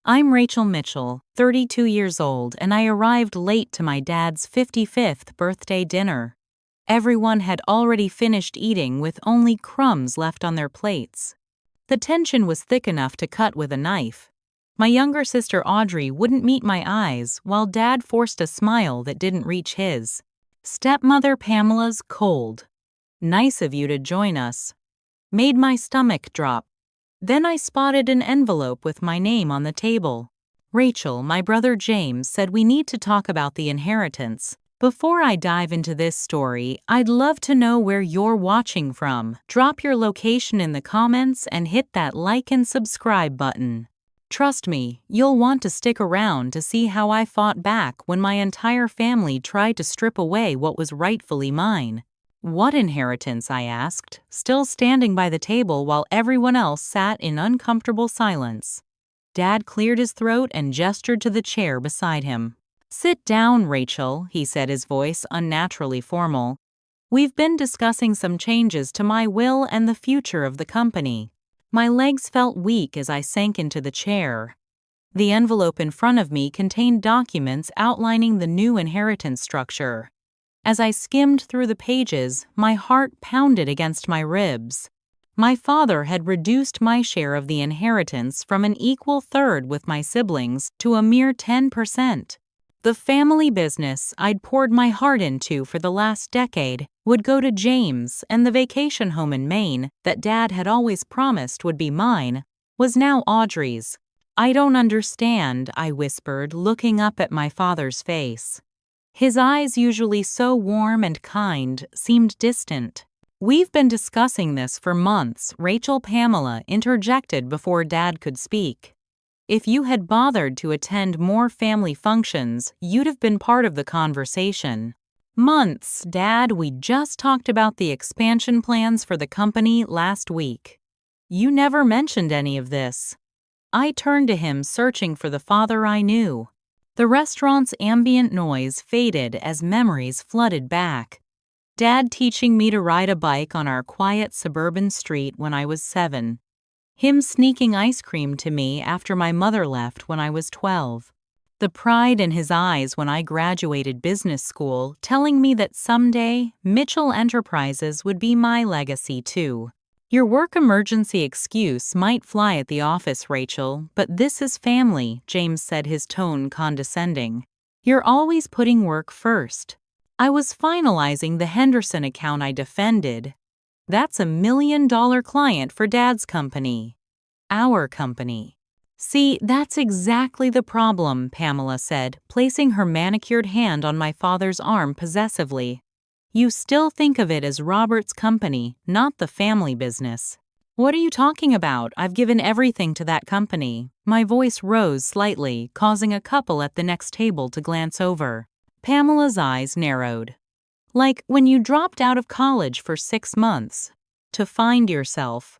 I'm Rachel Mitchell, 32 years old, and I arrived late to my dad's 55th birthday dinner. Everyone had already finished eating with only crumbs left on their plates. The tension was thick enough to cut with a knife. My younger sister Audrey wouldn't meet my eyes, while Dad forced a smile that didn't reach his. Stepmother Pamela's cold. Nice of you to join us. Made my stomach drop. Then I spotted an envelope with my name on the table. Rachel, my brother James, said we need to talk about the inheritance. Before I dive into this story, I'd love to know where you're watching from. Drop your location in the comments and hit that like and subscribe button. Trust me, you'll want to stick around to see how I fought back when my entire family tried to strip away what was rightfully mine. What inheritance? I asked, still standing by the table while everyone else sat in uncomfortable silence. Dad cleared his throat and gestured to the chair beside him. Sit down, Rachel, he said, his voice unnaturally formal. We've been discussing some changes to my will and the future of the company. My legs felt weak as I sank into the chair. The envelope in front of me contained documents outlining the new inheritance structure. As I skimmed through the pages, my heart pounded against my ribs. My father had reduced my share of the inheritance from an equal third with my siblings to a mere 10%. The family business I'd poured my heart into for the last decade would go to James, and the vacation home in Maine that Dad had always promised would be mine was now Audrey's. I don't understand, I whispered, looking up at my father's face. His eyes, usually so warm and kind, seemed distant. We've been discussing this for months, Rachel Pamela interjected before Dad could speak. If you had bothered to attend more family functions, you'd have been part of the conversation. Months, Dad, we just talked about the expansion plans for the company last week. You never mentioned any of this. I turned to him, searching for the father I knew. The restaurant's ambient noise faded as memories flooded back. Dad teaching me to ride a bike on our quiet suburban street when I was 7. Him sneaking ice cream to me after my mother left when I was 12. The pride in his eyes when I graduated business school, telling me that someday Mitchell Enterprises would be my legacy too. Your work emergency excuse might fly at the office, Rachel, but this is family, James said, his tone condescending. You're always putting work first. I was finalizing the Henderson account I defended. That's $1 million client for Dad's company. Our company. See, that's exactly the problem, Pamela said, placing her manicured hand on my father's arm possessively. You still think of it as Robert's company, not the family business. What are you talking about? I've given everything to that company. My voice rose slightly, causing a couple at the next table to glance over. Pamela's eyes narrowed. Like when you dropped out of college for 6 months to find yourself.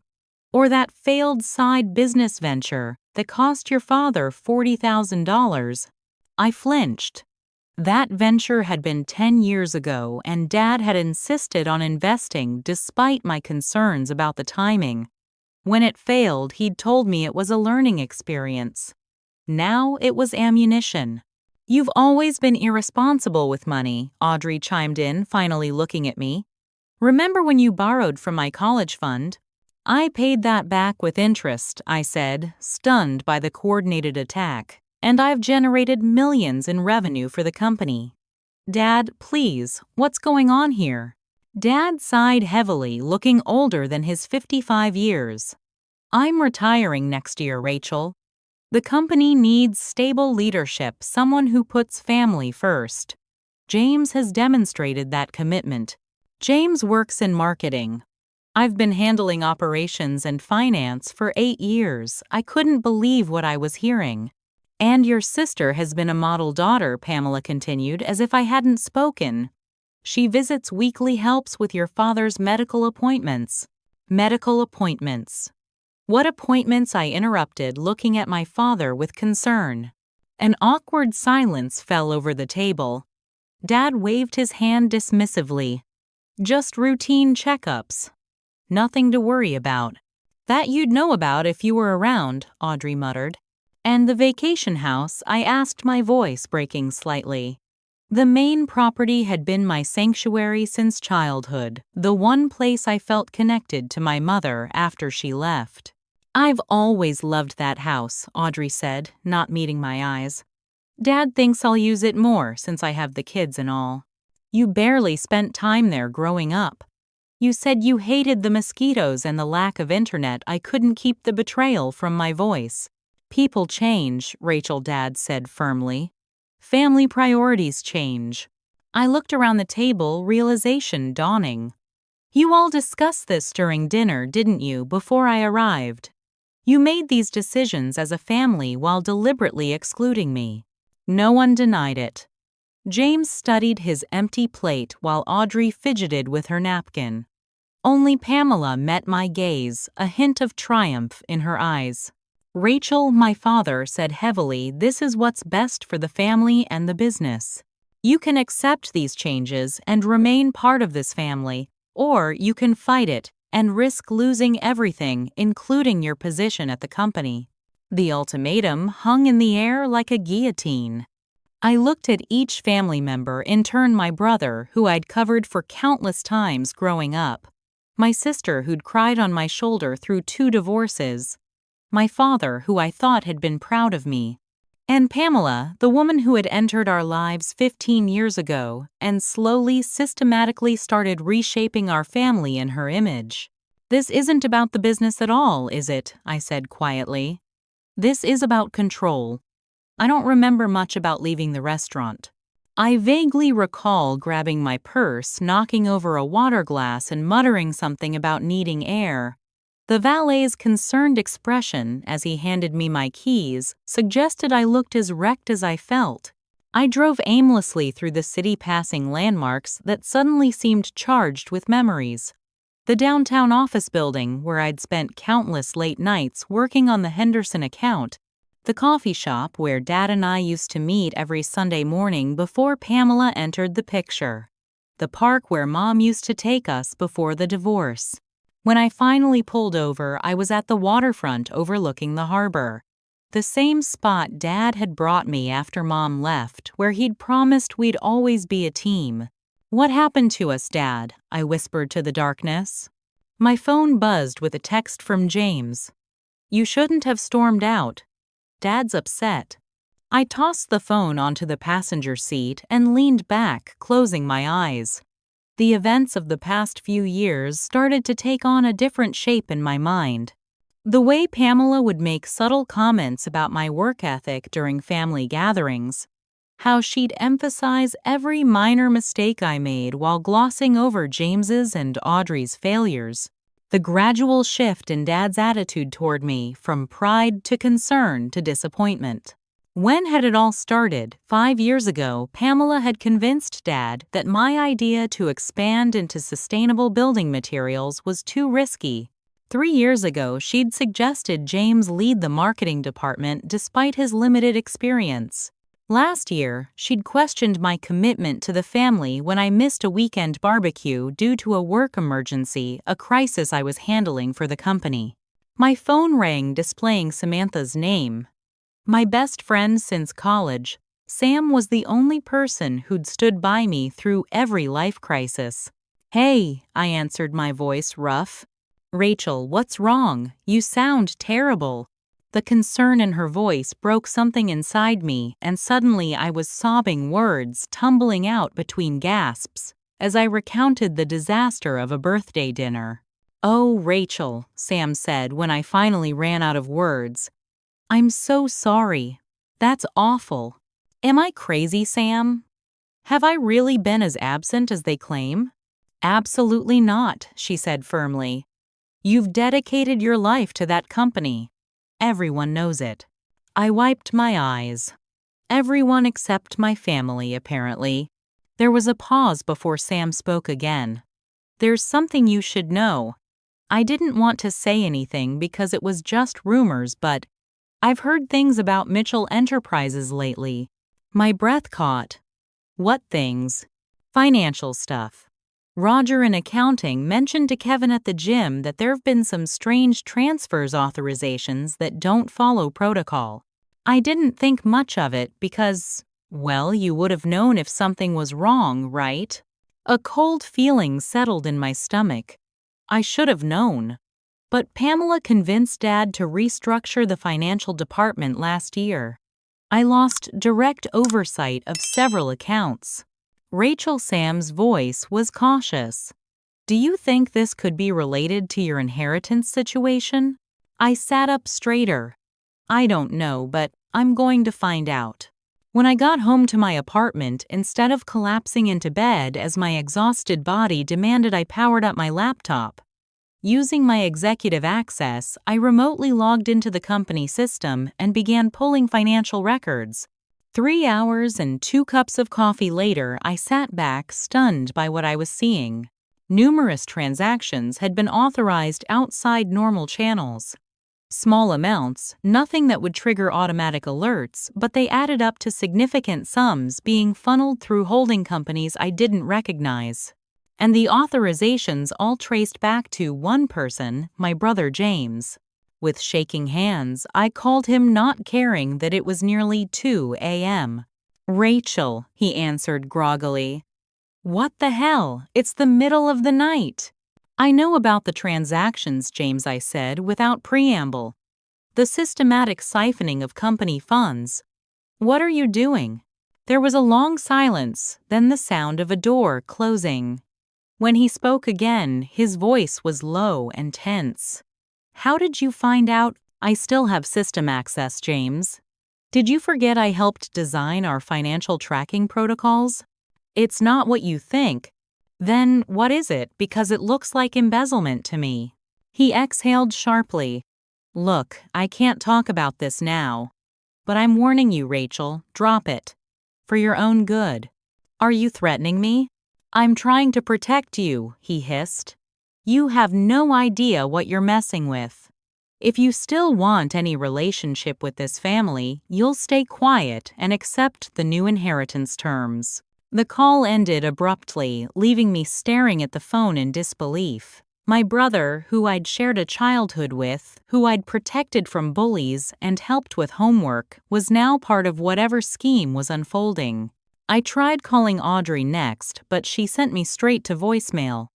Or that failed side business venture that cost your father $40,000. I flinched. That venture had been 10 years ago, and Dad had insisted on investing despite my concerns about the timing. When it failed, he'd told me it was a learning experience. Now it was ammunition. You've always been irresponsible with money, Audrey chimed in, finally looking at me. Remember when you borrowed from my college fund? I paid that back with interest, I said, stunned by the coordinated attack. And I've generated millions in revenue for the company. Dad, please, what's going on here? Dad sighed heavily, looking older than his 55 years. I'm retiring next year, Rachel. The company needs stable leadership, someone who puts family first. James has demonstrated that commitment. James works in marketing. I've been handling operations and finance for 8 years. I couldn't believe what I was hearing. And your sister has been a model daughter, Pamela continued, as if I hadn't spoken. She visits weekly, helps with your father's medical appointments. Medical appointments. What appointments? I interrupted, looking at my father with concern. An awkward silence fell over the table. Dad waved his hand dismissively. Just routine checkups. Nothing to worry about. That you'd know about if you were around, Audrey muttered. And the vacation house, I asked, my voice breaking slightly. The main property had been my sanctuary since childhood, the one place I felt connected to my mother after she left. I've always loved that house, Audrey said, not meeting my eyes. Dad thinks I'll use it more since I have the kids and all. You barely spent time there growing up. You said you hated the mosquitoes and the lack of internet. I couldn't keep the betrayal from my voice. People change, Rachel's dad said firmly. Family priorities change. I looked around the table, realization dawning. You all discussed this during dinner, didn't you, before I arrived? You made these decisions as a family while deliberately excluding me. No one denied it. James studied his empty plate while Audrey fidgeted with her napkin. Only Pamela met my gaze, a hint of triumph in her eyes. Rachel, my father, said heavily, this is what's best for the family and the business. You can accept these changes and remain part of this family, or you can fight it and risk losing everything, including your position at the company. The ultimatum hung in the air like a guillotine. I looked at each family member, in turn my brother, who I'd covered for countless times growing up. My sister, who'd cried on my shoulder through 2 divorces. My father, who I thought had been proud of me. And Pamela, the woman who had entered our lives 15 years ago and slowly, systematically started reshaping our family in her image. This isn't about the business at all, is it? I said quietly. This is about control. I don't remember much about leaving the restaurant. I vaguely recall grabbing my purse, knocking over a water glass, and muttering something about needing air. The valet's concerned expression, as he handed me my keys, suggested I looked as wrecked as I felt. I drove aimlessly through the city, passing landmarks that suddenly seemed charged with memories. The downtown office building, where I'd spent countless late nights working on the Henderson account. The coffee shop where Dad and I used to meet every Sunday morning before Pamela entered the picture. The park where Mom used to take us before the divorce. When I finally pulled over, I was at the waterfront overlooking the harbor. The same spot Dad had brought me after Mom left, where he'd promised we'd always be a team. What happened to us, Dad? I whispered to the darkness. My phone buzzed with a text from James. You shouldn't have stormed out. Dad's upset. I tossed the phone onto the passenger seat and leaned back, closing my eyes. The events of the past few years started to take on a different shape in my mind. The way Pamela would make subtle comments about my work ethic during family gatherings. How she'd emphasize every minor mistake I made while glossing over James's and Audrey's failures. The gradual shift in Dad's attitude toward me, from pride to concern to disappointment. When had it all started? 5 years ago, Pamela had convinced Dad that my idea to expand into sustainable building materials was too risky. 3 years ago, she'd suggested James lead the marketing department despite his limited experience. Last year, she'd questioned my commitment to the family when I missed a weekend barbecue due to a work emergency, a crisis I was handling for the company. My phone rang, displaying Samantha's name. My best friend since college, Sam was the only person who'd stood by me through every life crisis. Hey, I answered, my voice rough. Rachel, what's wrong? You sound terrible. The concern in her voice broke something inside me, and suddenly I was sobbing, words tumbling out between gasps as I recounted the disaster of a birthday dinner. Oh, Rachel, Sam said when I finally ran out of words. I'm so sorry. That's awful. Am I crazy, Sam? Have I really been as absent as they claim? Absolutely not, she said firmly. You've dedicated your life to that company. Everyone knows it. I wiped my eyes. Everyone except my family, apparently. There was a pause before Sam spoke again. There's something you should know. I didn't want to say anything because it was just rumors, but I've heard things about Mitchell Enterprises lately. My breath caught. What things? Financial stuff. Roger in accounting mentioned to Kevin at the gym that there have been some strange transfers authorizations that don't follow protocol. I didn't think much of it because, well, you would have known if something was wrong, right? A cold feeling settled in my stomach. I should have known. But Pamela convinced Dad to restructure the financial department last year. I lost direct oversight of several accounts. Rachel Sam's voice was cautious. Do you think this could be related to your inheritance situation? I sat up straighter. I don't know, but I'm going to find out. When I got home to my apartment, instead of collapsing into bed as my exhausted body demanded I powered up my laptop, using my executive access, I remotely logged into the company system and began pulling financial records. 3 hours and 2 cups of coffee later, I sat back, stunned by what I was seeing. Numerous transactions had been authorized outside normal channels. Small amounts, nothing that would trigger automatic alerts, but they added up to significant sums being funneled through holding companies I didn't recognize. And the authorizations all traced back to one person, my brother James. With shaking hands, I called him, not caring that it was nearly 2 a.m. "Rachel," he answered groggily. "What the hell? It's the middle of the night." "I know about the transactions, James," I said without preamble. "The systematic siphoning of company funds. What are you doing?" There was a long silence, then the sound of a door closing. When he spoke again, his voice was low and tense. "How did you find out I still have system access, James? Did you forget I helped design our financial tracking protocols? It's not what you think. Then what is it? Because it looks like embezzlement to me." He exhaled sharply. "Look, I can't talk about this now. But I'm warning you, Rachel, drop it. For your own good." "Are you threatening me?" "I'm trying to protect you," he hissed. "You have no idea what you're messing with. If you still want any relationship with this family, you'll stay quiet and accept the new inheritance terms." The call ended abruptly, leaving me staring at the phone in disbelief. My brother, who I'd shared a childhood with, who I'd protected from bullies and helped with homework, was now part of whatever scheme was unfolding. I tried calling Audrey next, but she sent me straight to voicemail.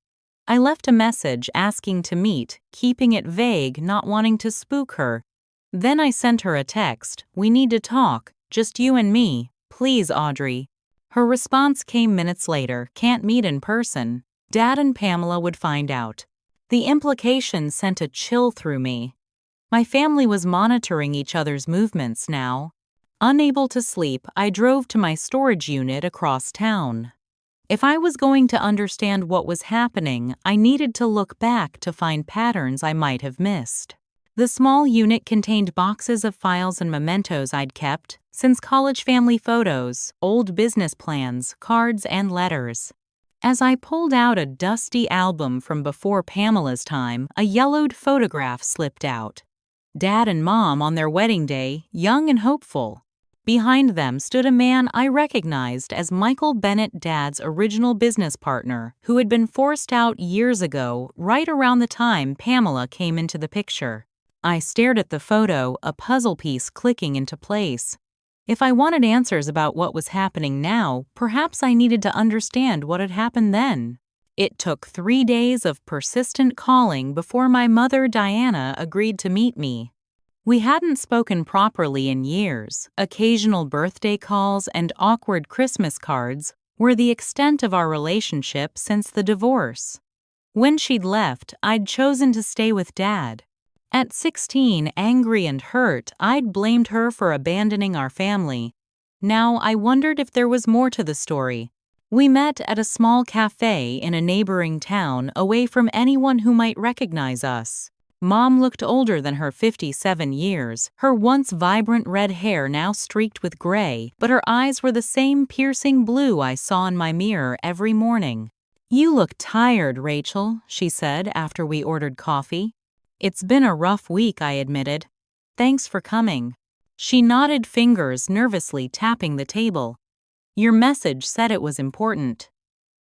I left a message asking to meet, keeping it vague, not wanting to spook her. Then I sent her a text, "We need to talk, just you and me, please, Audrey." Her response came minutes later, "Can't meet in person. Dad and Pamela would find out." The implication sent a chill through me. My family was monitoring each other's movements now. Unable to sleep, I drove to my storage unit across town. If I was going to understand what was happening, I needed to look back to find patterns I might have missed. The small unit contained boxes of files and mementos I'd kept since college, family photos, old business plans, cards, and letters. As I pulled out a dusty album from before Pamela's time, a yellowed photograph slipped out. Dad and Mom on their wedding day, young and hopeful. Behind them stood a man I recognized as Michael Bennett, Dad's original business partner, who had been forced out years ago, right around the time Pamela came into the picture. I stared at the photo, a puzzle piece clicking into place. If I wanted answers about what was happening now, perhaps I needed to understand what had happened then. It took 3 days of persistent calling before my mother, Diana, agreed to meet me. We hadn't spoken properly in years. Occasional birthday calls and awkward Christmas cards were the extent of our relationship since the divorce. When she'd left, I'd chosen to stay with Dad. At 16, angry and hurt, I'd blamed her for abandoning our family. Now I wondered if there was more to the story. We met at a small cafe in a neighboring town, away from anyone who might recognize us. Mom looked older than her 57 years, her once vibrant red hair now streaked with gray, but her eyes were the same piercing blue I saw in my mirror every morning. "You look tired, Rachel," she said after we ordered coffee. "It's been a rough week," I admitted. "Thanks for coming." She nodded, fingers nervously tapping the table. "Your message said it was important."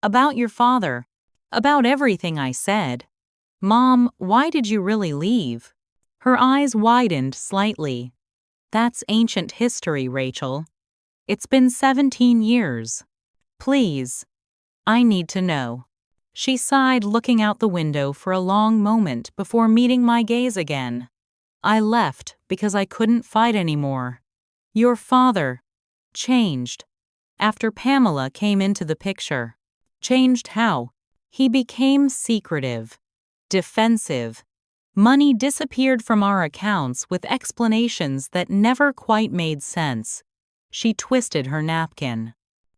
"About your father." "About everything," I said. "Mom, why did you really leave?" Her eyes widened slightly. That's ancient history, Rachel. It's been 17 years. Please. I need to know. She sighed, looking out the window for a long moment before meeting my gaze again. I left because I couldn't fight anymore. Your father changed after Pamela came into the picture. Changed how? He became secretive, defensive. Money disappeared from our accounts with explanations that never quite made sense. She twisted her napkin.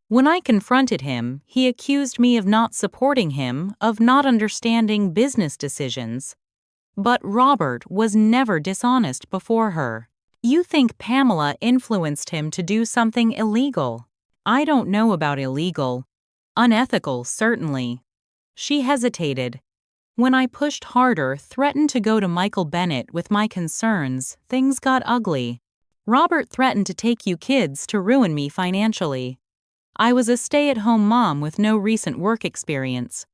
When I confronted him, he accused me of not supporting him, of not understanding business decisions. But Robert was never dishonest before her. You think Pamela influenced him to do something illegal? I don't know about illegal. Unethical, certainly. She hesitated. When I pushed harder, threatened to go to Michael Bennett with my concerns, things got ugly. Robert threatened to take you kids to ruin me financially. I was a stay-at-home mom with no recent work experience.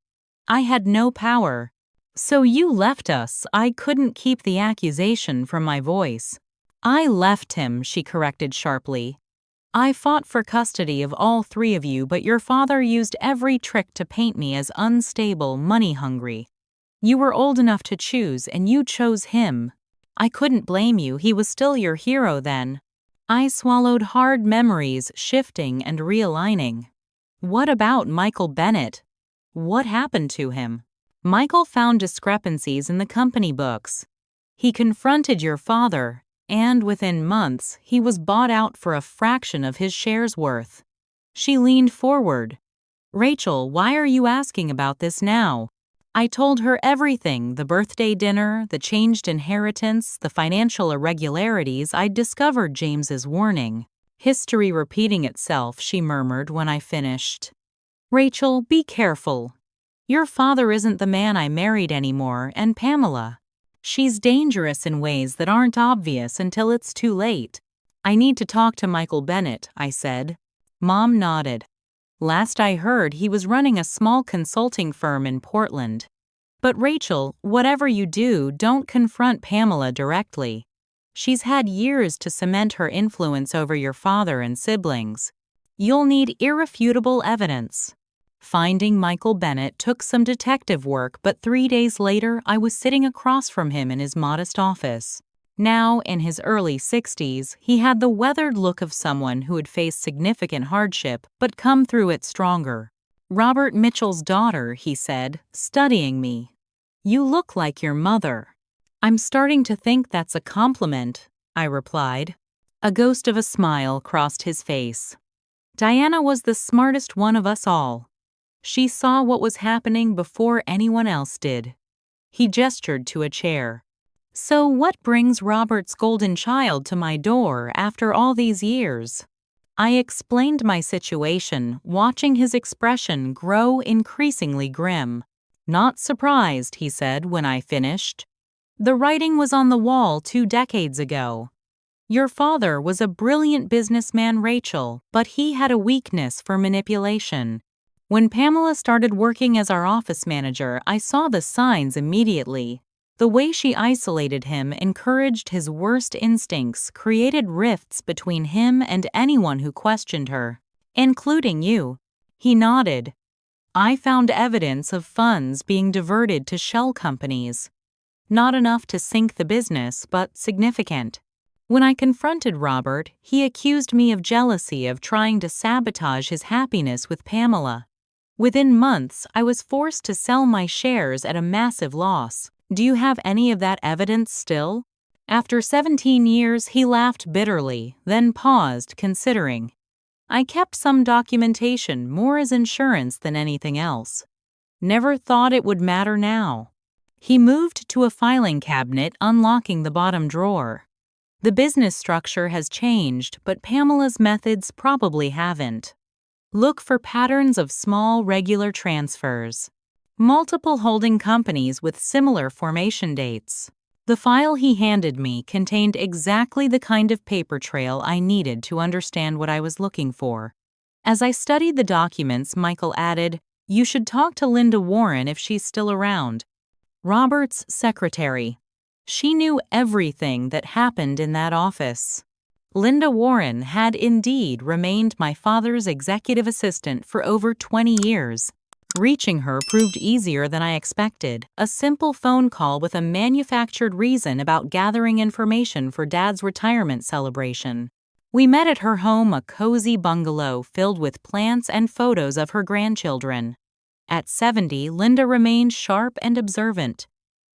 I had no power. So you left us. I couldn't keep the accusation from my voice. I left him, she corrected sharply. I fought for custody of all three of you, but your father used every trick to paint me as unstable, money-hungry. You were old enough to choose, and you chose him. I couldn't blame you. He was still your hero then. I swallowed hard, memories shifting and realigning. What about Michael Bennett? What happened to him? Michael found discrepancies in the company books. He confronted your father, and within months, he was bought out for a fraction of his shares worth. She leaned forward. Rachel, why are you asking about this now? I told her everything, the birthday dinner, the changed inheritance, the financial irregularities I'd discovered, James's warning. History repeating itself, she murmured when I finished. Rachel, be careful. Your father isn't the man I married anymore, and Pamela. She's dangerous in ways that aren't obvious until it's too late. I need to talk to Michael Bennett, I said. Mom nodded. Last I heard, he was running a small consulting firm in Portland. But Rachel, whatever you do, don't confront Pamela directly. She's had years to cement her influence over your father and siblings. You'll need irrefutable evidence. Finding Michael Bennett took some detective work, but 3 days later, I was sitting across from him in his modest office. Now, in his early 60s, he had the weathered look of someone who had faced significant hardship but come through it stronger. Robert Mitchell's daughter, he said, studying me. You look like your mother. I'm starting to think that's a compliment, I replied. A ghost of a smile crossed his face. Diana was the smartest one of us all. She saw what was happening before anyone else did. He gestured to a chair. So what brings Robert's golden child to my door after all these years? I explained my situation, watching his expression grow increasingly grim. Not surprised, he said when I finished. The writing was on the wall 2 decades ago. Your father was a brilliant businessman, Rachel, but he had a weakness for manipulation. When Pamela started working as our office manager, I saw the signs immediately. The way she isolated him, encouraged his worst instincts, created rifts between him and anyone who questioned her, including you. He nodded. I found evidence of funds being diverted to shell companies. Not enough to sink the business, but significant. When I confronted Robert, he accused me of jealousy, of trying to sabotage his happiness with Pamela. Within months, I was forced to sell my shares at a massive loss. Do you have any of that evidence still? After 17 years, he laughed bitterly, then paused, considering. I kept some documentation, more as insurance than anything else. Never thought it would matter now. He moved to a filing cabinet, unlocking the bottom drawer. The business structure has changed, but Pamela's methods probably haven't. Look for patterns of small, regular transfers. Multiple holding companies with similar formation dates. The file he handed me contained exactly the kind of paper trail I needed to understand what I was looking for. As I studied the documents, Michael added, "You should talk to Linda Warren if she's still around." Robert's secretary. She knew everything that happened in that office. Linda Warren had indeed remained my father's executive assistant for over 20 years. Reaching her proved easier than I expected. A simple phone call with a manufactured reason about gathering information for Dad's retirement celebration. We met at her home, a cozy bungalow filled with plants and photos of her grandchildren. At 70, Linda remained sharp and observant.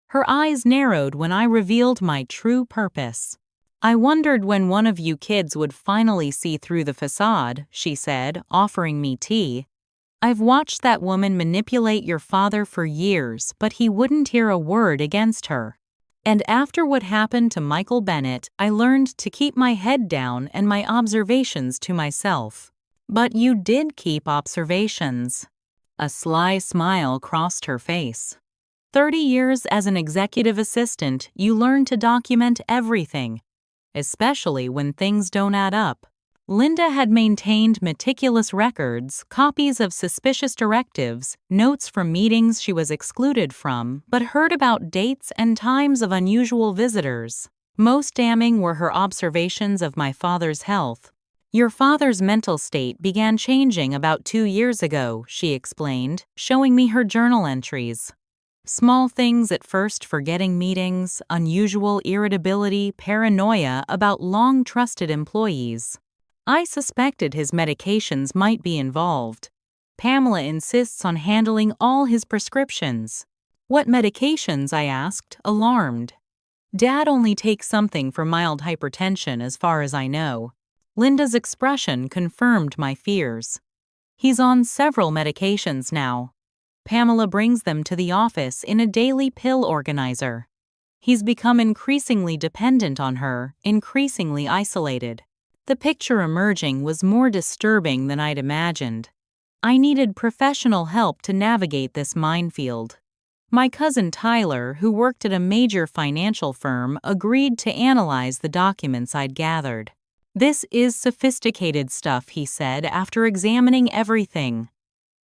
Her eyes narrowed when I revealed my true purpose. "I wondered when one of you kids would finally see through the facade," she said, offering me tea. "I've watched that woman manipulate your father for years, but he wouldn't hear a word against her. And after what happened to Michael Bennett, I learned to keep my head down and my observations to myself." "But you did keep observations." A sly smile crossed her face. 30 years as an executive assistant, you learn to document everything, especially when things don't add up. Linda had maintained meticulous records, copies of suspicious directives, notes from meetings she was excluded from, but heard about dates and times of unusual visitors. Most damning were her observations of my father's health. "Your father's mental state began changing about 2 years ago," she explained, showing me her journal entries. Small things at first: forgetting meetings, unusual irritability, paranoia about long-trusted employees. I suspected his medications might be involved. "Pamela insists on handling all his prescriptions." "What medications?" I asked, alarmed. "Dad only takes something for mild hypertension as far as I know." Linda's expression confirmed my fears. "He's on several medications now. Pamela brings them to the office in a daily pill organizer. He's become increasingly dependent on her, increasingly isolated." The picture emerging was more disturbing than I'd imagined. I needed professional help to navigate this minefield. My cousin Tyler, who worked at a major financial firm, agreed to analyze the documents I'd gathered. "This is sophisticated stuff," he said after examining everything.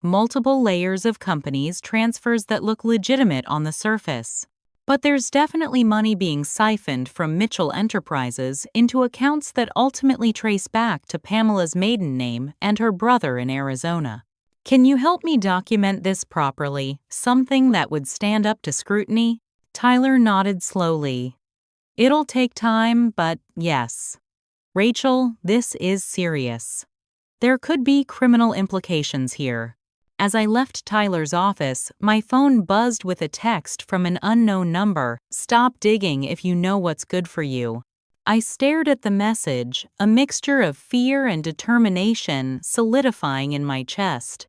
"Multiple layers of companies, transfers that look legitimate on the surface. But there's definitely money being siphoned from Mitchell Enterprises into accounts that ultimately trace back to Pamela's maiden name and her brother in Arizona. Can you help me document this properly, something that would stand up to scrutiny?" Tyler nodded slowly. "It'll take time, but yes. Rachel, this is serious. There could be criminal implications here." As I left Tyler's office, my phone buzzed with a text from an unknown number. "Stop digging if you know what's good for you." I stared at the message, a mixture of fear and determination solidifying in my chest.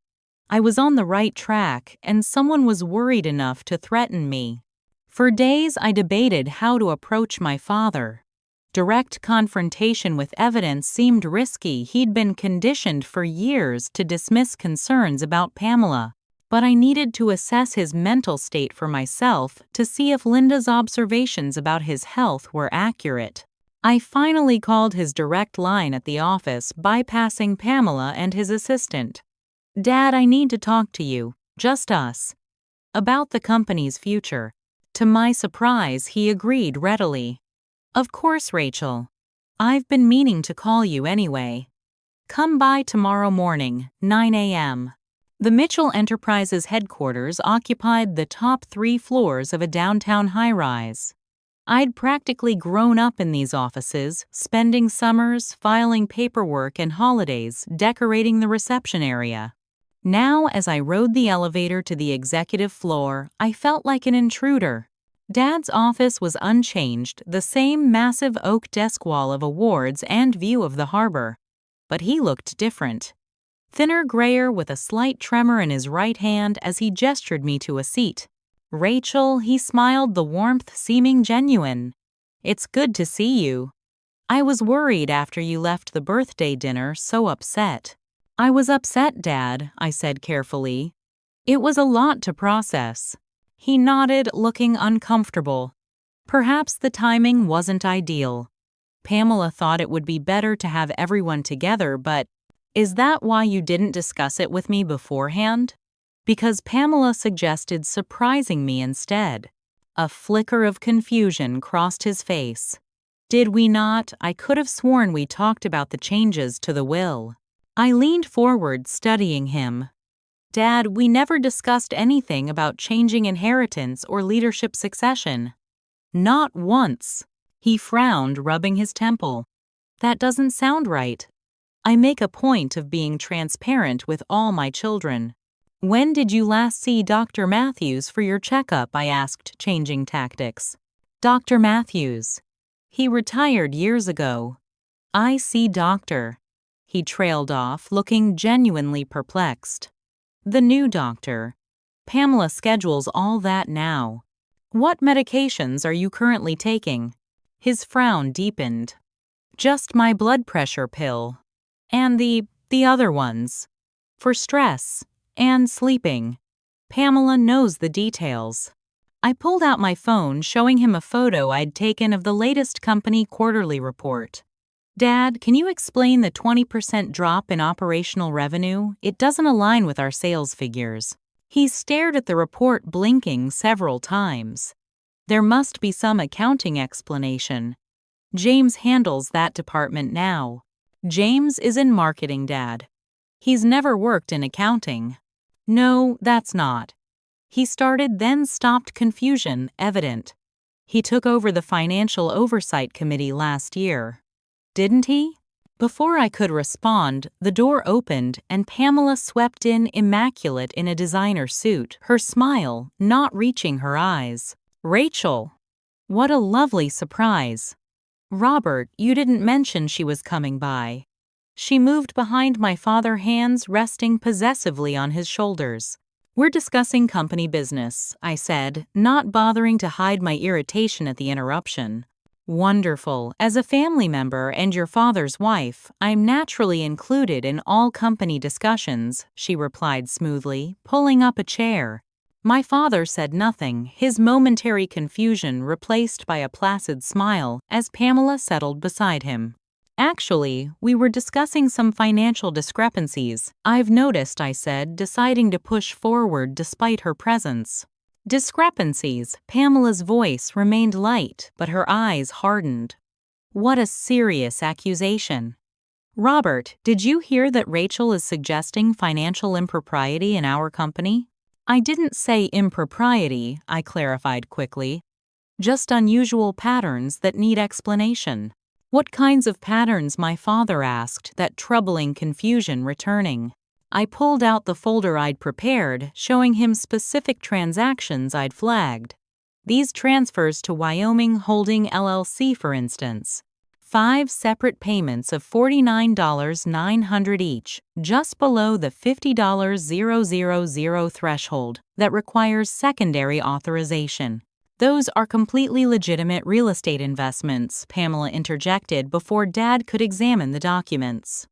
I was on the right track, and someone was worried enough to threaten me. For days I debated how to approach my father. Direct confrontation with evidence seemed risky. He'd been conditioned for years to dismiss concerns about Pamela. But I needed to assess his mental state for myself to see if Linda's observations about his health were accurate. I finally called his direct line at the office, bypassing Pamela and his assistant. "Dad, I need to talk to you, just us, about the company's future." To my surprise, he agreed readily. "Of course, Rachel. I've been meaning to call you anyway. Come by tomorrow morning, 9 a.m. The Mitchell Enterprises headquarters occupied the top 3 floors of a downtown high-rise. I'd practically grown up in these offices, spending summers, filing paperwork, and holidays decorating the reception area. Now, as I rode the elevator to the executive floor, I felt like an intruder. Dad's office was unchanged, the same massive oak desk wall of awards and view of the harbor. But he looked different. Thinner, grayer, with a slight tremor in his right hand as he gestured me to a seat. "Rachel," he smiled, the warmth seeming genuine. "It's good to see you. I was worried after you left the birthday dinner, so upset." "I was upset, Dad," I said carefully. "It was a lot to process." He nodded, looking uncomfortable. "Perhaps the timing wasn't ideal. Pamela thought it would be better to have everyone together, but is that why you didn't discuss it with me beforehand?" "Because Pamela suggested surprising me instead." A flicker of confusion crossed his face. Did we not? I could have sworn we talked about the changes to the will. I leaned forward, studying him. Dad, we never discussed anything about changing inheritance or leadership succession. Not once. He frowned, rubbing his temple. That doesn't sound right. I make a point of being transparent with all my children. When did you last see Dr. Matthews for your checkup? I asked, changing tactics. Dr. Matthews. He retired years ago. I see doctor. He trailed off, looking genuinely perplexed. The new doctor. Pamela schedules all that now. What medications are you currently taking? His frown deepened. Just my blood pressure pill. And the other ones. For stress and sleeping. Pamela knows the details. I pulled out my phone, showing him a photo I'd taken of the latest company quarterly report. Dad, can you explain the 20% drop in operational revenue? It doesn't align with our sales figures. He stared at the report, blinking several times. There must be some accounting explanation. James handles that department now. James is in marketing, Dad. He's never worked in accounting. No, that's not. He started, then stopped, confusion evident. He took over the Financial Oversight Committee last year. Didn't he? Before I could respond, the door opened and Pamela swept in, immaculate in a designer suit, her smile not reaching her eyes. Rachel! What a lovely surprise. Robert, you didn't mention she was coming by. She moved behind my father, hands resting possessively on his shoulders. We're discussing company business, I said, not bothering to hide my irritation at the interruption. Wonderful. As a family member and your father's wife, I'm naturally included in all company discussions, she replied smoothly, pulling up a chair. My father said nothing, his momentary confusion replaced by a placid smile as Pamela settled beside him. Actually, we were discussing some financial discrepancies. I've noticed, I said, deciding to push forward despite her presence. Discrepancies. Pamela's voice remained light, but her eyes hardened. What a serious accusation. Robert, did you hear that Rachel is suggesting financial impropriety in our company? I didn't say impropriety, I clarified quickly. Just unusual patterns that need explanation. What kinds of patterns? My father asked, that troubling confusion returning. I pulled out the folder I'd prepared, showing him specific transactions I'd flagged. These transfers to Wyoming Holding LLC, for instance. 5 separate payments of $49,900 each, just below the $50,000 threshold that requires secondary authorization. Those are completely legitimate real estate investments, Pamela interjected before Dad could examine the documents.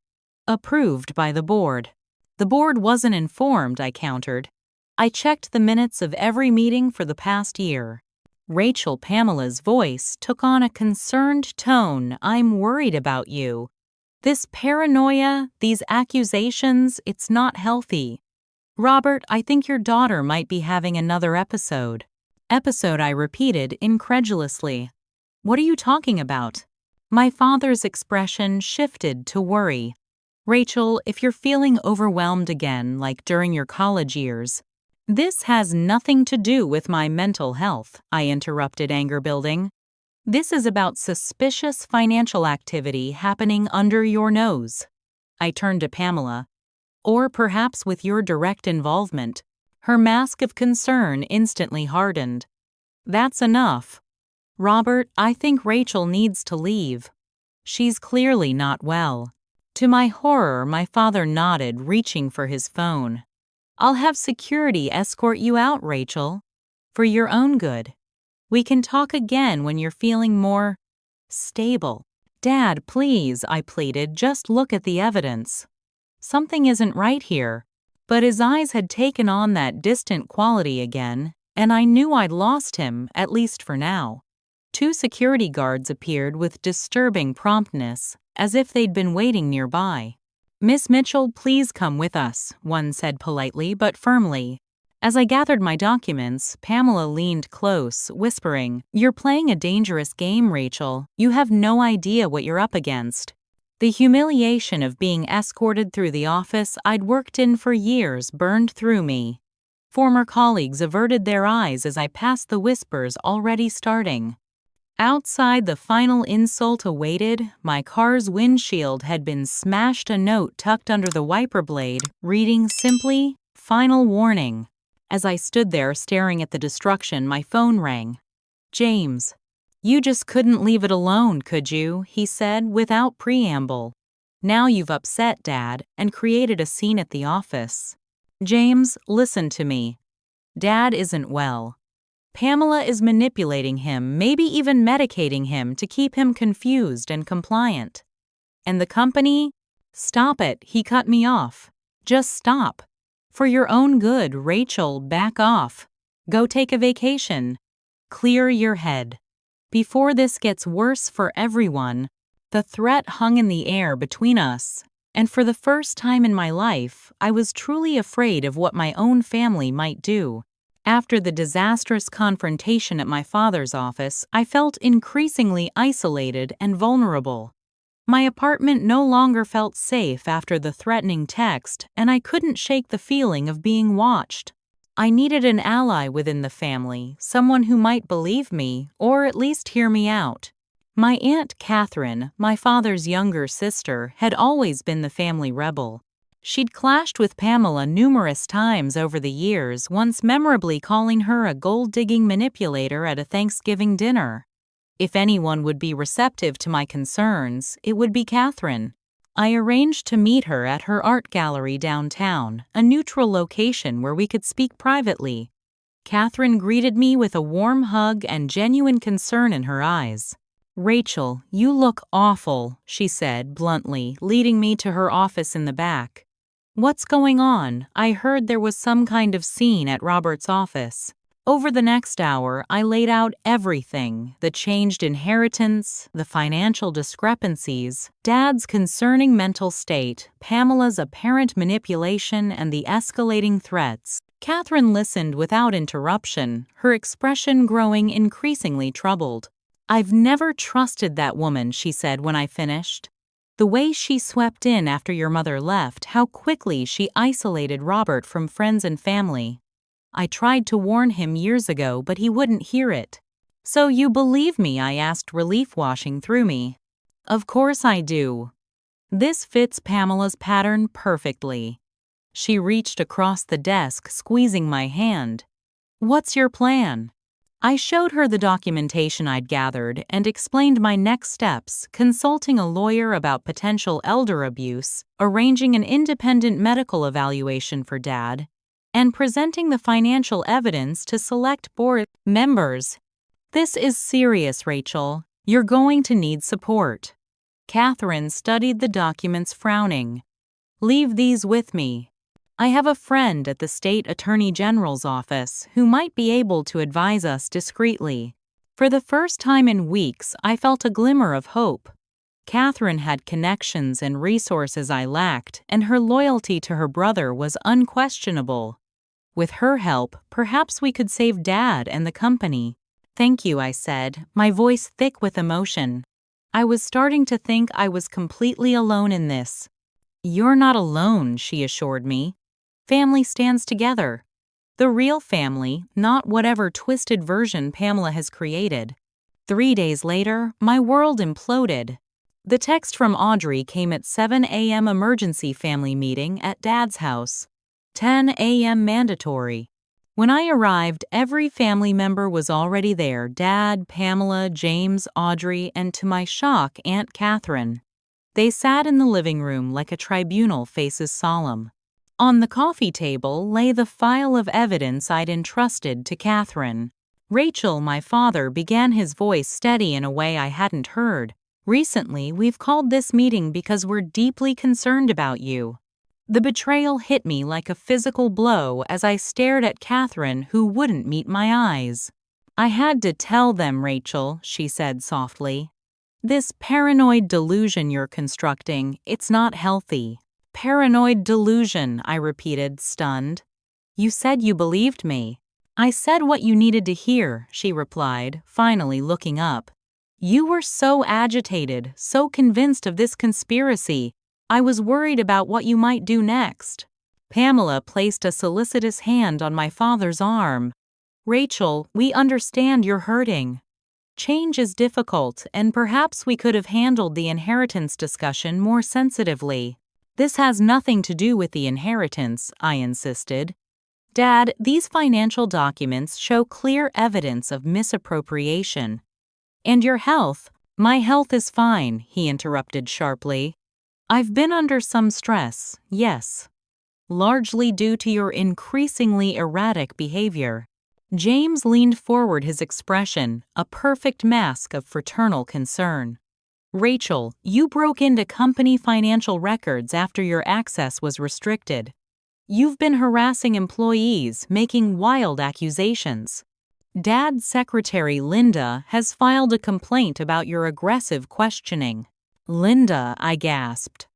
Approved by the board. The board wasn't informed, I countered. I checked the minutes of every meeting for the past year. Rachel, Pamela's voice took on a concerned tone. I'm worried about you. This paranoia, these accusations, it's not healthy. Robert, I think your daughter might be having another episode. Episode, I repeated incredulously. What are you talking about? My father's expression shifted to worry. Rachel, if you're feeling overwhelmed again, like during your college years, this has nothing to do with my mental health, I interrupted, anger building. This is about suspicious financial activity happening under your nose. I turned to Pamela. Or perhaps with your direct involvement. Her mask of concern instantly hardened. That's enough. Robert, I think Rachel needs to leave. She's clearly not well. To my horror, my father nodded, reaching for his phone. I'll have security escort you out, Rachel. For your own good. We can talk again when you're feeling more stable. Dad, please, I pleaded, just look at the evidence. Something isn't right here. But his eyes had taken on that distant quality again, and I knew I'd lost him, at least for now. 2 security guards appeared with disturbing promptness, as if they'd been waiting nearby. Miss Mitchell, please come with us, one said politely but firmly. As I gathered my documents, Pamela leaned close, whispering, "You're playing a dangerous game, Rachel. You have no idea what you're up against." The humiliation of being escorted through the office I'd worked in for years burned through me. Former colleagues averted their eyes as I passed the whispers already starting. Outside, the final insult awaited. My car's windshield had been smashed, a note tucked under the wiper blade, reading simply, "Final warning." As I stood there staring at the destruction, my phone rang. "James, you just couldn't leave it alone, could you?" he said without preamble. "Now you've upset Dad and created a scene at the office." "James, listen to me. Dad isn't well. Pamela is manipulating him, maybe even medicating him to keep him confused and compliant. And the company? Stop it," he cut me off. "Just stop. For your own good, Rachel, back off. Go take a vacation. Clear your head. Before this gets worse for everyone." The threat hung in the air between us, and for the first time in my life, I was truly afraid of what my own family might do. After the disastrous confrontation at my father's office, I felt increasingly isolated and vulnerable. My apartment no longer felt safe after the threatening text, and I couldn't shake the feeling of being watched. I needed an ally within the family, someone who might believe me, or at least hear me out. My Aunt Catherine, my father's younger sister, had always been the family rebel. She'd clashed with Pamela numerous times over the years, once memorably calling her a gold-digging manipulator at a Thanksgiving dinner. If anyone would be receptive to my concerns, it would be Catherine. I arranged to meet her at her art gallery downtown, a neutral location where we could speak privately. Catherine greeted me with a warm hug and genuine concern in her eyes. "Rachel, you look awful," she said bluntly, leading me to her office in the back. "What's going on? I heard there was some kind of scene at Robert's office." Over the next hour, I laid out everything: the changed inheritance, the financial discrepancies, Dad's concerning mental state, Pamela's apparent manipulation, and the escalating threats. Catherine listened without interruption, her expression growing increasingly troubled. "I've never trusted that woman," she said when I finished. "The way she swept in after your mother left, how quickly she isolated Robert from friends and family. I tried to warn him years ago, but he wouldn't hear it." "So you believe me?" I asked, relief washing through me. "Of course I do. This fits Pamela's pattern perfectly." She reached across the desk, squeezing my hand. "What's your plan?" I showed her the documentation I'd gathered and explained my next steps: consulting a lawyer about potential elder abuse, arranging an independent medical evaluation for Dad, and presenting the financial evidence to select board members. "This is serious, Rachel. You're going to need support." Catherine studied the documents, frowning. "Leave these with me. I have a friend at the state attorney general's office who might be able to advise us discreetly." For the first time in weeks, I felt a glimmer of hope. Catherine had connections and resources I lacked, and her loyalty to her brother was unquestionable. With her help, perhaps we could save Dad and the company. "Thank you," I said, my voice thick with emotion. I was starting to think I was completely alone in this. "You're not alone," she assured me. "Family stands together. The real family, not whatever twisted version Pamela has created." 3 days later, my world imploded. The text from Audrey came at 7 a.m. emergency family meeting at Dad's house. 10 a.m. mandatory. When I arrived, every family member was already there: Dad, Pamela, James, Audrey, and to my shock, Aunt Catherine. They sat in the living room like a tribunal faces solemn. On the coffee table lay the file of evidence I'd entrusted to Catherine. "Rachel," my father began, his voice steady in a way I hadn't heard. "Recently, we've called this meeting because we're deeply concerned about you." The betrayal hit me like a physical blow as I stared at Catherine, who wouldn't meet my eyes. "I had to tell them, Rachel," she said softly. "This paranoid delusion you're constructing, it's not healthy." "Paranoid delusion," I repeated, stunned. You said you believed me. I said what you needed to hear, she replied, finally looking up. You were so agitated, so convinced of this conspiracy. I was worried about what you might do next. Pamela placed a solicitous hand on my father's arm. Rachel, we understand you're hurting. Change is difficult, and perhaps we could have handled the inheritance discussion more sensitively. This has nothing to do with the inheritance, I insisted. Dad, these financial documents show clear evidence of misappropriation. And your health? My health is fine, he interrupted sharply. I've been under some stress, yes. Largely due to your increasingly erratic behavior. James leaned forward, his expression a perfect mask of fraternal concern. Rachel, you broke into company financial records after your access was restricted. You've been harassing employees, making wild accusations. Dad's secretary, Linda, has filed a complaint about your aggressive questioning. Linda, I gasped.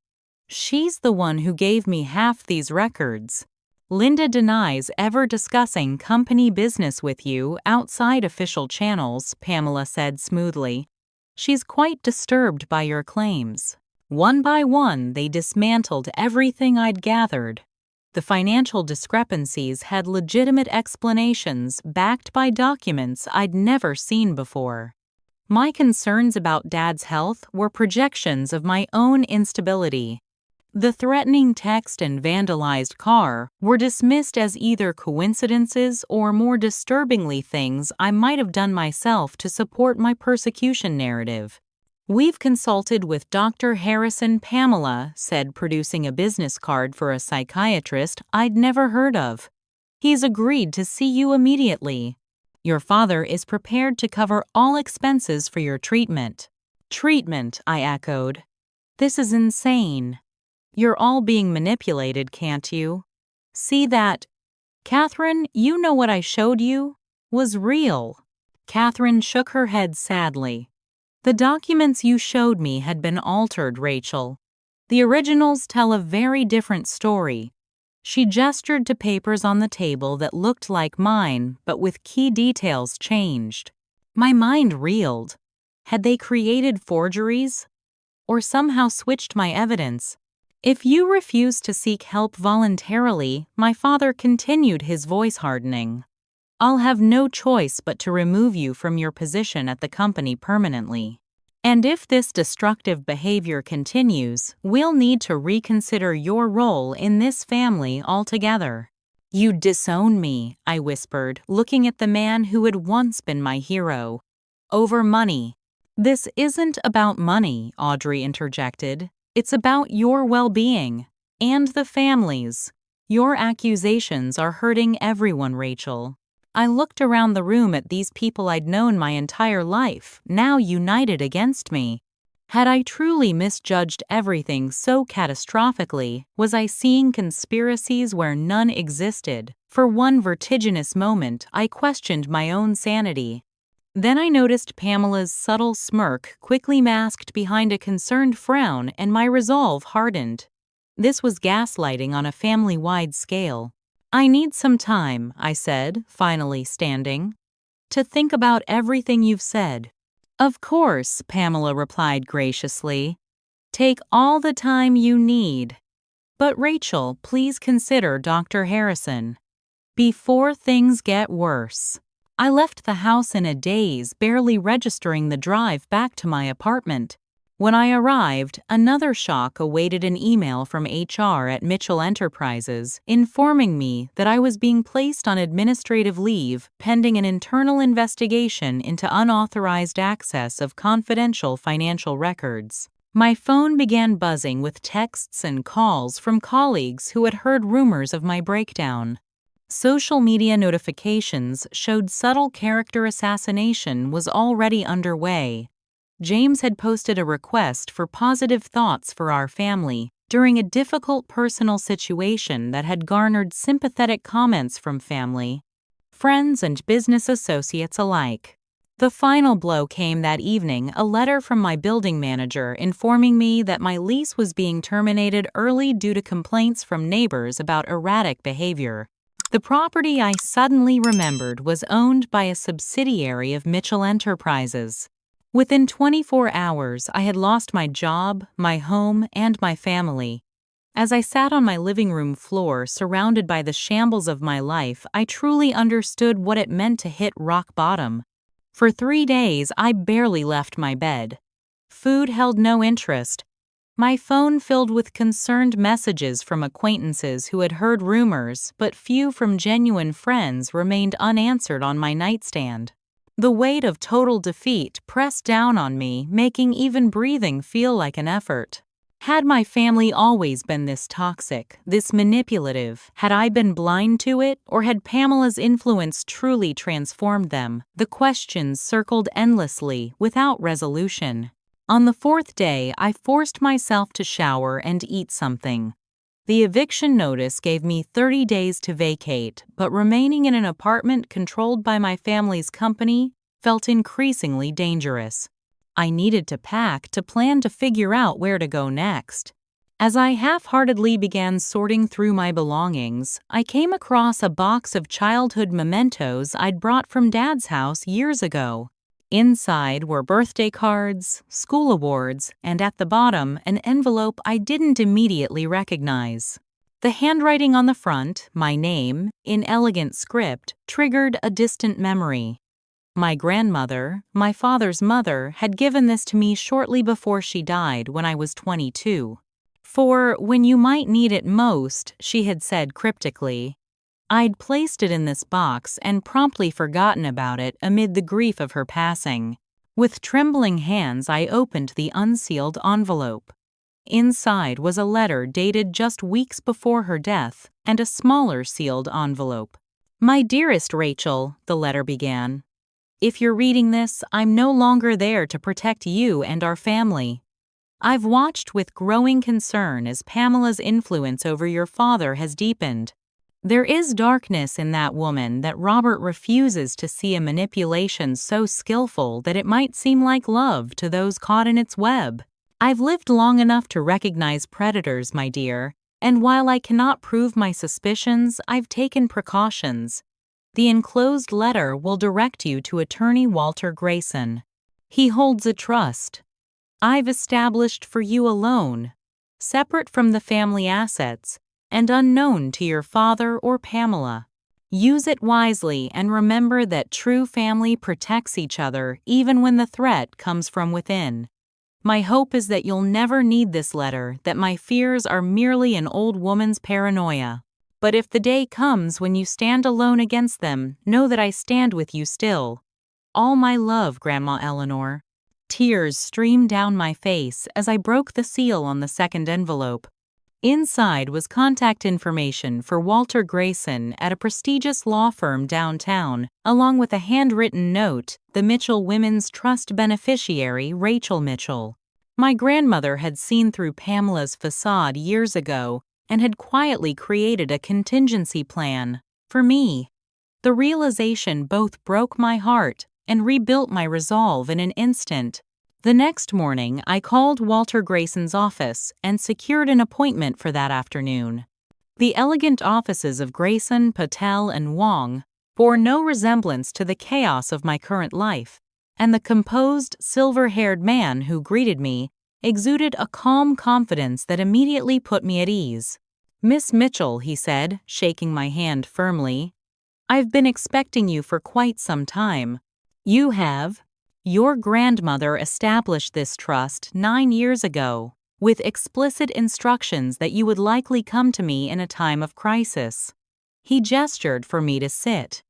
She's the one who gave me half these records. Linda denies ever discussing company business with you outside official channels, Pamela said smoothly. She's quite disturbed by your claims. One by one, they dismantled everything I'd gathered. The financial discrepancies had legitimate explanations backed by documents I'd never seen before. My concerns about Dad's health were projections of my own instability. The threatening text and vandalized car were dismissed as either coincidences or, more disturbingly, things I might have done myself to support my persecution narrative. We've consulted with Dr. Harrison, Pamela said, producing a business card for a psychiatrist I'd never heard of. He's agreed to see you immediately. Your father is prepared to cover all expenses for your treatment. Treatment, I echoed. This is insane. You're all being manipulated, can't you? See that? Catherine, you know what I showed you? Was real. Catherine shook her head sadly. The documents you showed me had been altered, Rachel. The originals tell a very different story. She gestured to papers on the table that looked like mine, but with key details changed. My mind reeled. Had they created forgeries? Or somehow switched my evidence? If you refuse to seek help voluntarily, my father continued, his voice hardening. I'll have no choice but to remove you from your position at the company permanently. And if this destructive behavior continues, we'll need to reconsider your role in this family altogether. You disown me, I whispered, looking at the man who had once been my hero. Over money. This isn't about money, Audrey interjected. It's about your well-being. And the family's. Your accusations are hurting everyone, Rachel. I looked around the room at these people I'd known my entire life, now united against me. Had I truly misjudged everything so catastrophically? Was I seeing conspiracies where none existed? For one vertiginous moment, I questioned my own sanity. Then I noticed Pamela's subtle smirk quickly masked behind a concerned frown, and my resolve hardened. This was gaslighting on a family-wide scale. I need some time, I said, finally standing, to think about everything you've said. Of course, Pamela replied graciously. Take all the time you need. But Rachel, please consider Dr. Harrison. Before things get worse. I left the house in a daze, barely registering the drive back to my apartment. When I arrived, another shock awaited: an email from HR at Mitchell Enterprises informing me that I was being placed on administrative leave pending an internal investigation into unauthorized access of confidential financial records. My phone began buzzing with texts and calls from colleagues who had heard rumors of my breakdown. Social media notifications showed subtle character assassination was already underway. James had posted a request for positive thoughts for our family during a difficult personal situation that had garnered sympathetic comments from family, friends, and business associates alike. The final blow came that evening: a letter from my building manager informing me that my lease was being terminated early due to complaints from neighbors about erratic behavior. The property I suddenly remembered was owned by a subsidiary of Mitchell Enterprises. Within 24 hours, I had lost my job, my home, and my family. As I sat on my living room floor, surrounded by the shambles of my life, I truly understood what it meant to hit rock bottom. For 3 days, I barely left my bed. Food held no interest. My phone filled with concerned messages from acquaintances who had heard rumors, but few from genuine friends remained unanswered on my nightstand. The weight of total defeat pressed down on me, making even breathing feel like an effort. Had my family always been this toxic, this manipulative? Had I been blind to it, or had Pamela's influence truly transformed them? The questions circled endlessly, without resolution. On the 4th day, I forced myself to shower and eat something. The eviction notice gave me 30 days to vacate, but remaining in an apartment controlled by my family's company felt increasingly dangerous. I needed to pack to plan to figure out where to go next. As I half-heartedly began sorting through my belongings, I came across a box of childhood mementos I'd brought from Dad's house years ago. Inside were birthday cards, school awards, and at the bottom, an envelope I didn't immediately recognize. The handwriting on the front, my name, in elegant script, triggered a distant memory. My grandmother, my father's mother, had given this to me shortly before she died when I was 22. "For when you might need it most," she had said cryptically. I'd placed it in this box and promptly forgotten about it amid the grief of her passing. With trembling hands, I opened the unsealed envelope. Inside was a letter dated just weeks before her death and a smaller sealed envelope. "My dearest Rachel," the letter began. "If you're reading this, I'm no longer there to protect you and our family. I've watched with growing concern as Pamela's influence over your father has deepened. There is darkness in that woman that Robert refuses to see, a manipulation so skillful that it might seem like love to those caught in its web. I've lived long enough to recognize predators, my dear, and while I cannot prove my suspicions, I've taken precautions. The enclosed letter will direct you to attorney Walter Grayson. He holds a trust I've established for you alone, separate from the family assets, and unknown to your father or Pamela. Use it wisely and remember that true family protects each other even when the threat comes from within. My hope is that you'll never need this letter, that my fears are merely an old woman's paranoia. But if the day comes when you stand alone against them, know that I stand with you still. All my love, Grandma Eleanor." Tears streamed down my face as I broke the seal on the second envelope. Inside was contact information for Walter Grayson at a prestigious law firm downtown, along with a handwritten note, the Mitchell Women's Trust beneficiary Rachel Mitchell. My grandmother had seen through Pamela's facade years ago and had quietly created a contingency plan for me. The realization both broke my heart and rebuilt my resolve in an instant. The next morning, I called Walter Grayson's office and secured an appointment for that afternoon. The elegant offices of Grayson, Patel, and Wong bore no resemblance to the chaos of my current life, and the composed, silver-haired man who greeted me exuded a calm confidence that immediately put me at ease. "Miss Mitchell," he said, shaking my hand firmly, "I've been expecting you for quite some time. You have. Your grandmother established this trust 9 years ago, with explicit instructions that you would likely come to me in a time of crisis." He gestured for me to sit.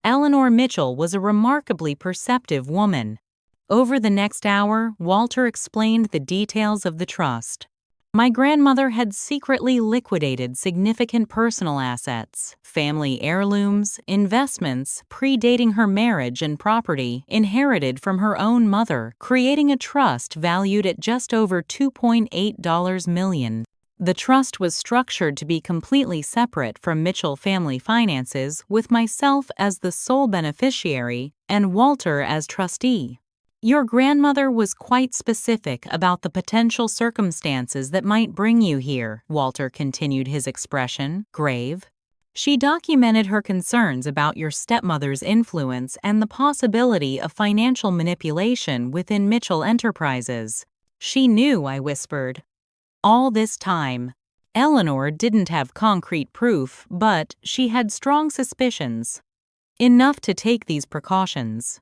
Eleanor Mitchell was a remarkably perceptive woman. Over the next hour, Walter explained the details of the trust. My grandmother had secretly liquidated significant personal assets, family heirlooms, investments predating her marriage and property inherited from her own mother, creating a trust valued at just over $2.8 million. The trust was structured to be completely separate from Mitchell family finances, with myself as the sole beneficiary and Walter as trustee. Your grandmother was quite specific about the potential circumstances that might bring you here, Walter continued, his expression grave. She documented her concerns about your stepmother's influence and the possibility of financial manipulation within Mitchell Enterprises. She knew, I whispered. All this time. Eleanor didn't have concrete proof, but she had strong suspicions. Enough to take these precautions.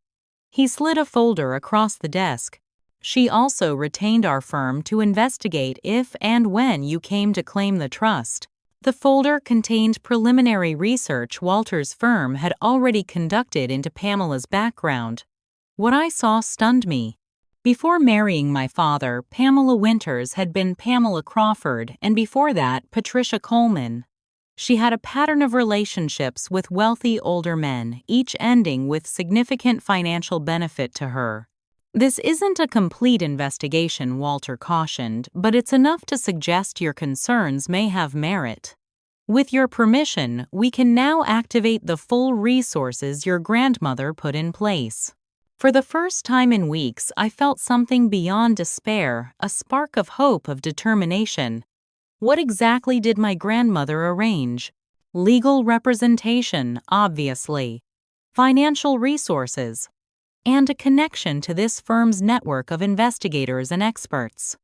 He slid a folder across the desk. She also retained our firm to investigate if and when you came to claim the trust. The folder contained preliminary research Walter's firm had already conducted into Pamela's background. What I saw stunned me. Before marrying my father, Pamela Winters had been Pamela Crawford, and before that, Patricia Coleman. She had a pattern of relationships with wealthy older men, each ending with significant financial benefit to her. This isn't a complete investigation, Walter cautioned, but it's enough to suggest your concerns may have merit. With your permission, we can now activate the full resources your grandmother put in place. For the first time in weeks, I felt something beyond despair, a spark of hope, of determination. What exactly did my grandmother arrange? Legal representation, obviously. Financial resources. And a connection to this firm's network of investigators and experts.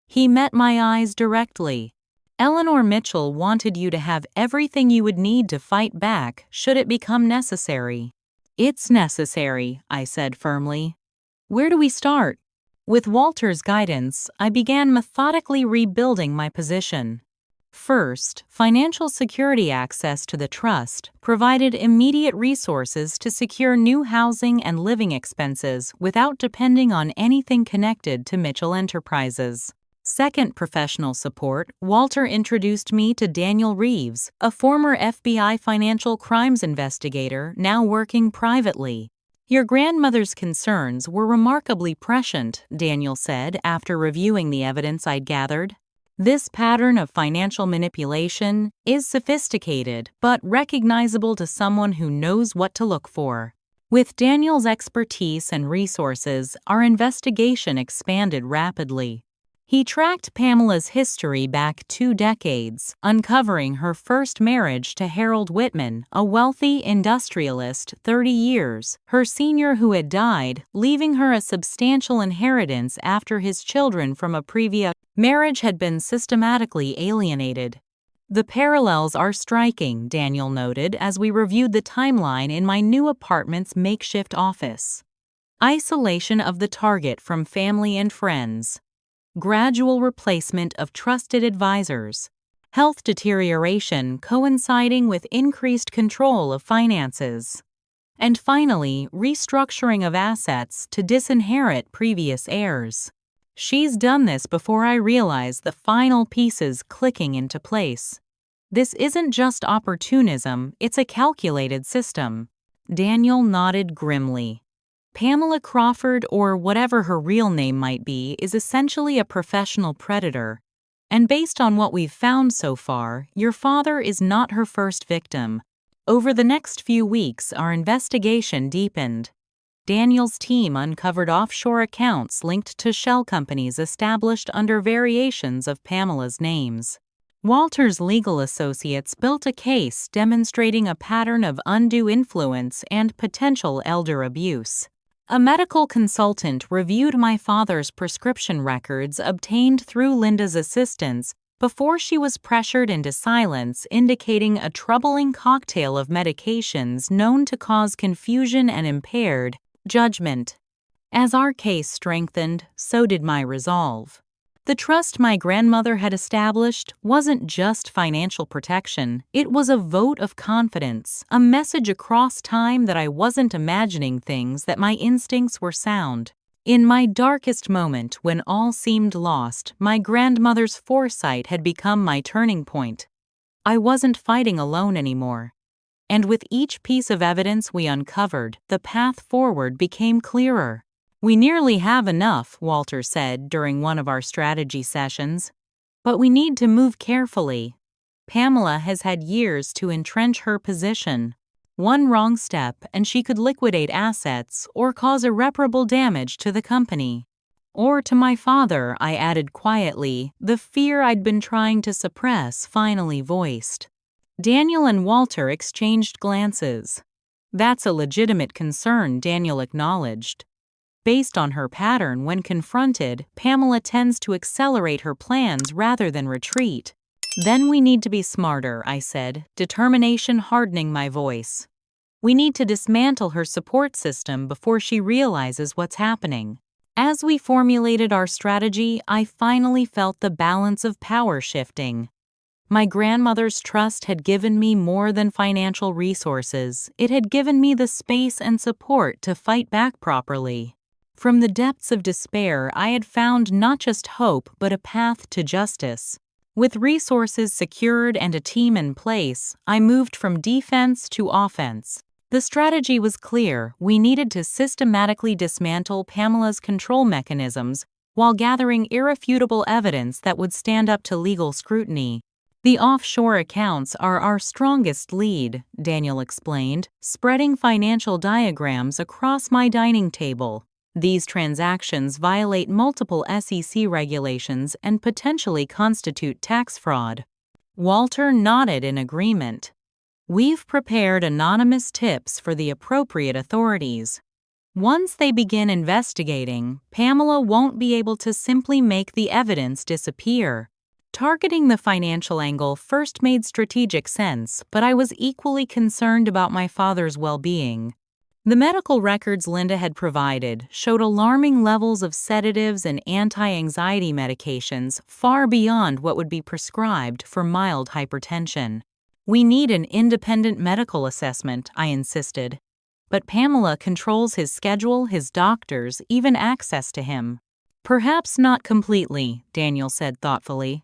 He met my eyes directly. Eleanor Mitchell wanted you to have everything you would need to fight back should it become necessary. It's necessary, I said firmly. Where do we start? With Walter's guidance, I began methodically rebuilding my position. First, financial security access to the trust provided immediate resources to secure new housing and living expenses without depending on anything connected to Mitchell Enterprises. Second, professional support. Walter introduced me to Daniel Reeves, a former FBI financial crimes investigator now working privately. Your grandmother's concerns were remarkably prescient, Daniel said after reviewing the evidence I'd gathered. This pattern of financial manipulation is sophisticated but recognizable to someone who knows what to look for. With Daniel's expertise and resources, our investigation expanded rapidly. He tracked Pamela's history back 2 decades, uncovering her first marriage to Harold Whitman, a wealthy industrialist 30 years, her senior who had died, leaving her a substantial inheritance after his children from a previous marriage had been systematically alienated. The parallels are striking, Daniel noted as we reviewed the timeline in my new apartment's makeshift office. Isolation of the target from family and friends. Gradual replacement of trusted advisors, health deterioration coinciding with increased control of finances, and finally, restructuring of assets to disinherit previous heirs. She's done this before I realize the final pieces clicking into place. This isn't just opportunism, it's a calculated system. Daniel nodded grimly. Pamela Crawford, or whatever her real name might be, is essentially a professional predator. And based on what we've found so far, your father is not her first victim. Over the next few weeks, our investigation deepened. Daniel's team uncovered offshore accounts linked to shell companies established under variations of Pamela's names. Walter's legal associates built a case demonstrating a pattern of undue influence and potential elder abuse. A medical consultant reviewed my father's prescription records obtained through Linda's assistance before she was pressured into silence, indicating a troubling cocktail of medications known to cause confusion and impaired judgment. As our case strengthened, so did my resolve. The trust my grandmother had established wasn't just financial protection, it was a vote of confidence, a message across time that I wasn't imagining things, that my instincts were sound. In my darkest moment, when all seemed lost, my grandmother's foresight had become my turning point. I wasn't fighting alone anymore. And with each piece of evidence we uncovered, the path forward became clearer. We nearly have enough, Walter said during one of our strategy sessions. But we need to move carefully. Pamela has had years to entrench her position. One wrong step and she could liquidate assets or cause irreparable damage to the company. Or to my father, I added quietly, the fear I'd been trying to suppress finally voiced. Daniel and Walter exchanged glances. That's a legitimate concern, Daniel acknowledged. Based on her pattern, when confronted, Pamela tends to accelerate her plans rather than retreat. Then we need to be smarter, I said, determination hardening my voice. We need to dismantle her support system before she realizes what's happening. As we formulated our strategy, I finally felt the balance of power shifting. My grandmother's trust had given me more than financial resources. It had given me the space and support to fight back properly. From the depths of despair, I had found not just hope, but a path to justice. With resources secured and a team in place, I moved from defense to offense. The strategy was clear. We needed to systematically dismantle Pamela's control mechanisms while gathering irrefutable evidence that would stand up to legal scrutiny. The offshore accounts are our strongest lead, Daniel explained, spreading financial diagrams across my dining table. These transactions violate multiple SEC regulations and potentially constitute tax fraud. Walter nodded in agreement. We've prepared anonymous tips for the appropriate authorities. Once they begin investigating, Pamela won't be able to simply make the evidence disappear. Targeting the financial angle first made strategic sense, but I was equally concerned about my father's well-being. The medical records Linda had provided showed alarming levels of sedatives and anti-anxiety medications far beyond what would be prescribed for mild hypertension. We need an independent medical assessment, I insisted. But Pamela controls his schedule, his doctors, even access to him. Perhaps not completely, Daniel said thoughtfully.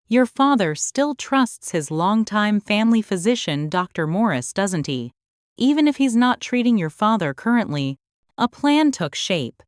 Your father still trusts his longtime family physician, Dr. Morris, doesn't he? Even if he's not treating your father currently, a plan took shape.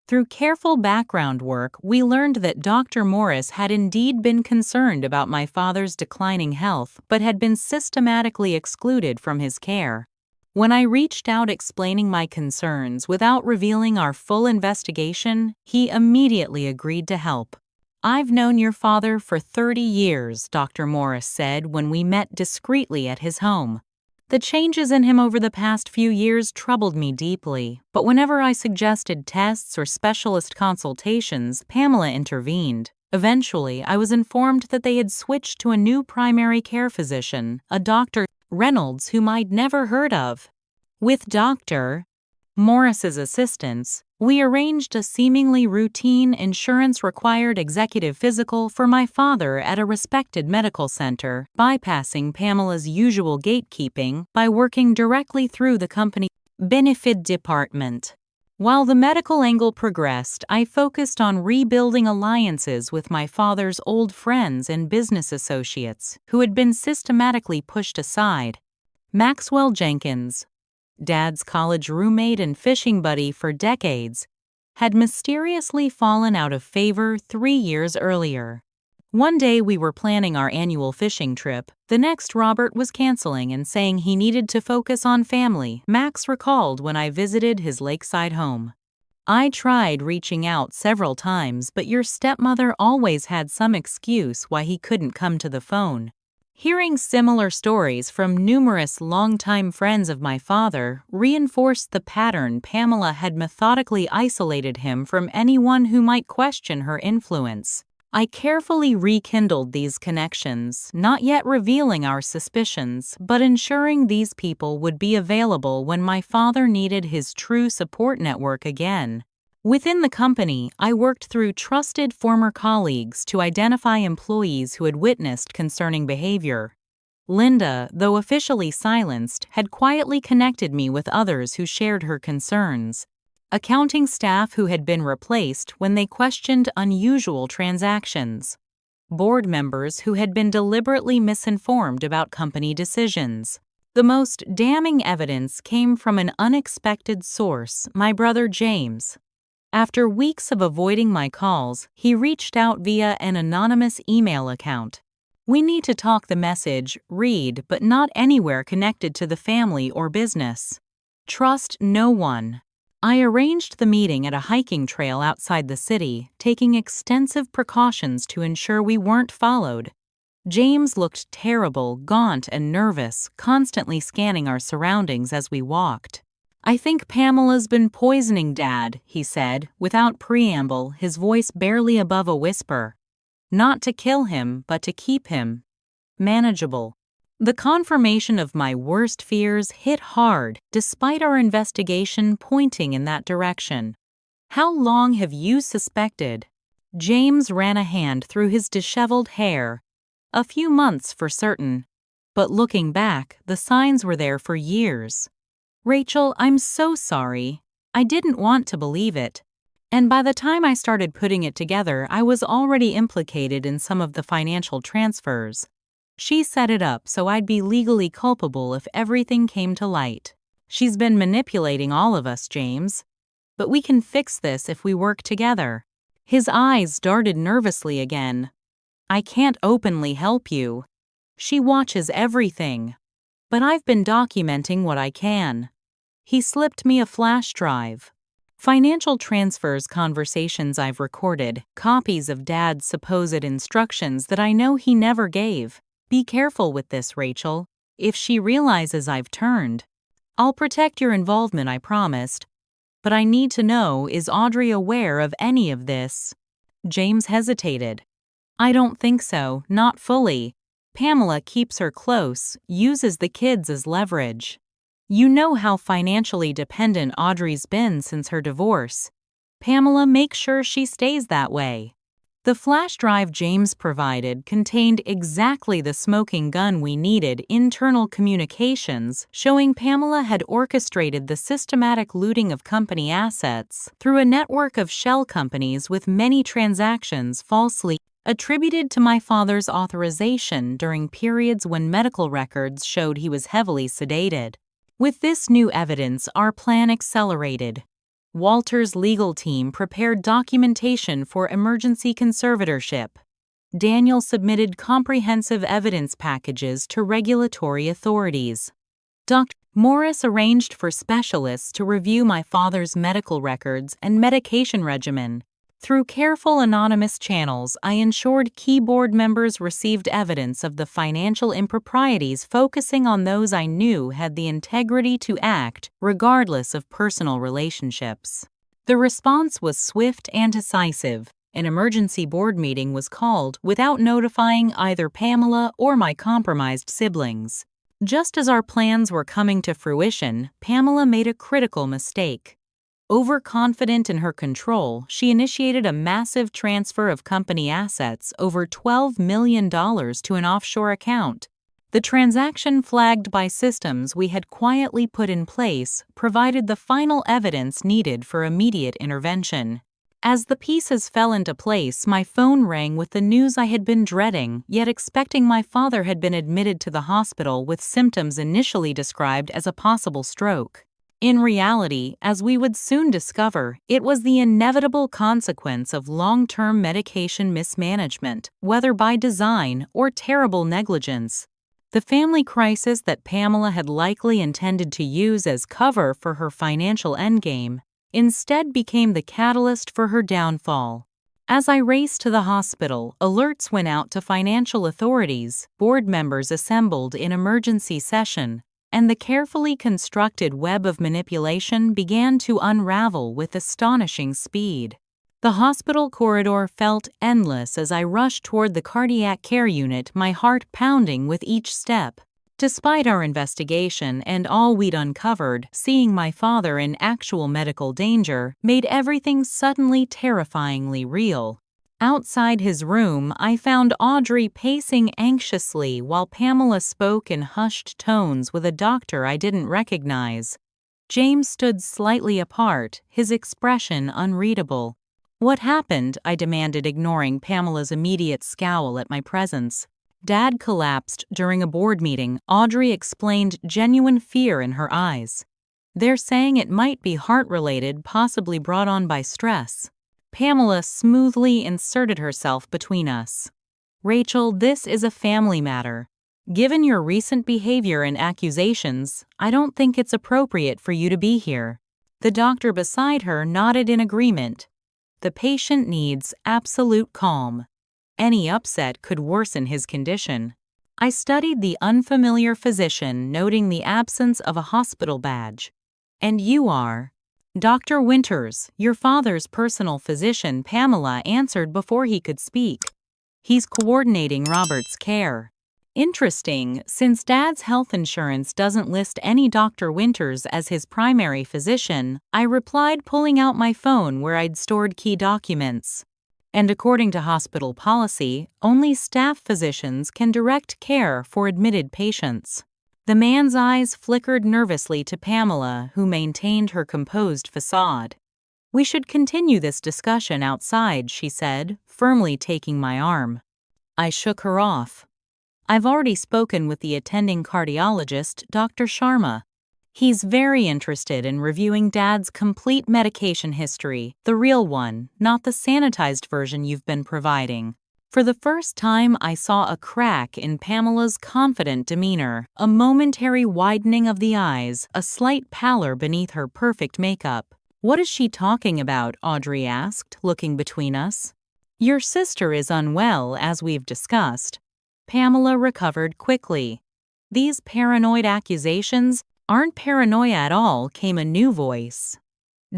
Through careful background work, we learned that Dr. Morris had indeed been concerned about my father's declining health, but had been systematically excluded from his care. When I reached out explaining my concerns without revealing our full investigation, he immediately agreed to help. I've known your father for 30 years, Dr. Morris said when we met discreetly at his home. The changes in him over the past few years troubled me deeply, but whenever I suggested tests or specialist consultations, Pamela intervened. Eventually, I was informed that they had switched to a new primary care physician, a Dr. Reynolds, whom I'd never heard of. With Dr. Morris's assistance, we arranged a seemingly routine insurance-required executive physical for my father at a respected medical center, bypassing Pamela's usual gatekeeping by working directly through the company benefit department. While the medical angle progressed, I focused on rebuilding alliances with my father's old friends and business associates, who had been systematically pushed aside. Maxwell Jenkins, Dad's college roommate and fishing buddy for decades, had mysteriously fallen out of favor 3 years earlier. One day we were planning our annual fishing trip. The next Robert was canceling and saying he needed to focus on family, Max recalled when I visited his lakeside home. I tried reaching out several times, but your stepmother always had some excuse why he couldn't come to the phone. Hearing similar stories from numerous longtime friends of my father reinforced the pattern. Pamela had methodically isolated him from anyone who might question her influence. I carefully rekindled these connections, not yet revealing our suspicions, but ensuring these people would be available when my father needed his true support network again. Within the company, I worked through trusted former colleagues to identify employees who had witnessed concerning behavior. Linda, though officially silenced, had quietly connected me with others who shared her concerns. Accounting staff who had been replaced when they questioned unusual transactions. Board members who had been deliberately misinformed about company decisions. The most damning evidence came from an unexpected source, my brother James. After weeks of avoiding my calls, he reached out via an anonymous email account. We need to talk, the message read, but not anywhere connected to the family or business. Trust no one. I arranged the meeting at a hiking trail outside the city, taking extensive precautions to ensure we weren't followed. James looked terrible, gaunt, and nervous, constantly scanning our surroundings as we walked. "I think Pamela's been poisoning Dad," he said, without preamble, his voice barely above a whisper. Not to kill him, but to keep him manageable. The confirmation of my worst fears hit hard, despite our investigation pointing in that direction. "How long have you suspected?" James ran a hand through his disheveled hair. "A few months for certain. But looking back, the signs were there for years." "Rachel, I'm so sorry. I didn't want to believe it. And by the time I started putting it together, I was already implicated in some of the financial transfers. She set it up so I'd be legally culpable if everything came to light. She's been manipulating all of us, James. But we can fix this if we work together." His eyes darted nervously again. "I can't openly help you. She watches everything. But I've been documenting what I can." He slipped me a flash drive. Financial transfers conversations I've recorded, copies of Dad's supposed instructions that I know he never gave. "Be careful with this, Rachel. If she realizes I've turned, I'll protect your involvement, I promised. But I need to know, is Audrey aware of any of this?" James hesitated. "I don't think so, not fully. Pamela keeps her close, uses the kids as leverage. You know how financially dependent Audrey's been since her divorce. Pamela makes sure she stays that way." The flash drive James provided contained exactly the smoking gun we needed: internal communications showing Pamela had orchestrated the systematic looting of company assets through a network of shell companies, with many transactions falsely attributed to my father's authorization during periods when medical records showed he was heavily sedated. With this new evidence, our plan accelerated. Walter's legal team prepared documentation for emergency conservatorship. Daniel submitted comprehensive evidence packages to regulatory authorities. Dr. Morris arranged for specialists to review my father's medical records and medication regimen. Through careful anonymous channels, I ensured key board members received evidence of the financial improprieties, focusing on those I knew had the integrity to act regardless of personal relationships. The response was swift and decisive. An emergency board meeting was called without notifying either Pamela or my compromised siblings. Just as our plans were coming to fruition, Pamela made a critical mistake. Overconfident in her control, she initiated a massive transfer of company assets, over $12 million, to an offshore account. The transaction, flagged by systems we had quietly put in place, provided the final evidence needed for immediate intervention. As the pieces fell into place, my phone rang with the news I had been dreading, yet expecting. My father had been admitted to the hospital with symptoms initially described as a possible stroke. In reality, as we would soon discover, it was the inevitable consequence of long-term medication mismanagement, whether by design or terrible negligence. The family crisis that Pamela had likely intended to use as cover for her financial endgame instead became the catalyst for her downfall. As I raced to the hospital, alerts went out to financial authorities, board members assembled in emergency session, and the carefully constructed web of manipulation began to unravel with astonishing speed. The hospital corridor felt endless as I rushed toward the cardiac care unit, my heart pounding with each step. Despite our investigation and all we'd uncovered, seeing my father in actual medical danger made everything suddenly terrifyingly real. Outside his room, I found Audrey pacing anxiously while Pamela spoke in hushed tones with a doctor I didn't recognize. James stood slightly apart, his expression unreadable. "What happened?" I demanded, ignoring Pamela's immediate scowl at my presence. "Dad collapsed during a board meeting," Audrey explained, genuine fear in her eyes. "They're saying it might be heart-related, possibly brought on by stress." Pamela smoothly inserted herself between us. "Rachel, this is a family matter. Given your recent behavior and accusations, I don't think it's appropriate for you to be here." The doctor beside her nodded in agreement. "The patient needs absolute calm." any upset could worsen his condition. I studied the unfamiliar physician, noting the absence of a hospital badge. "And you are?" "Dr. Winters, your father's personal physician," Pamela answered before he could speak. "He's coordinating Robert's care." "Interesting, since Dad's health insurance doesn't list any Dr. Winters as his primary physician," I replied, pulling out my phone where I'd stored key documents. "And according to hospital policy, only staff physicians can direct care for admitted patients." The man's eyes flickered nervously to Pamela, who maintained her composed facade. "We should continue this discussion outside," she said, firmly taking my arm. I shook her off. "I've already spoken with the attending cardiologist, Dr. Sharma. He's very interested in reviewing Dad's complete medication history, the real one, not the sanitized version you've been providing." For the first time, I saw a crack in Pamela's confident demeanor, a momentary widening of the eyes, a slight pallor beneath her perfect makeup. "What is she talking about?" Audrey asked, looking between us. "Your sister is unwell, as we've discussed." Pamela recovered quickly. "These paranoid accusations aren't paranoia at all," came a new voice.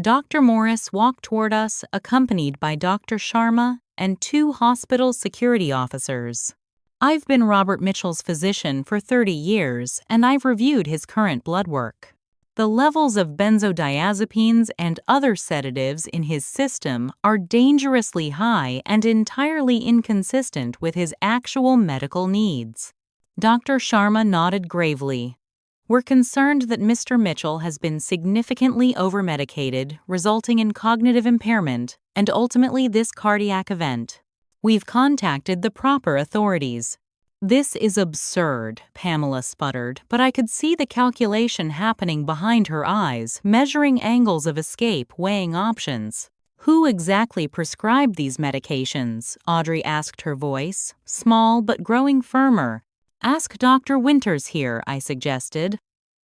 Dr. Morris walked toward us, accompanied by Dr. Sharma and 2 hospital security officers. "I've been Robert Mitchell's physician for 30 years, and I've reviewed his current blood work. The levels of benzodiazepines and other sedatives in his system are dangerously high and entirely inconsistent with his actual medical needs." Dr. Sharma nodded gravely. "We're concerned that Mr. Mitchell has been significantly overmedicated, resulting in cognitive impairment and ultimately this cardiac event. We've contacted the proper authorities." "This is absurd," Pamela sputtered, but I could see the calculation happening behind her eyes, measuring angles of escape, weighing options. "Who exactly prescribed these medications?" Audrey asked, her voice small but growing firmer. "Ask Dr. Winters here," I suggested.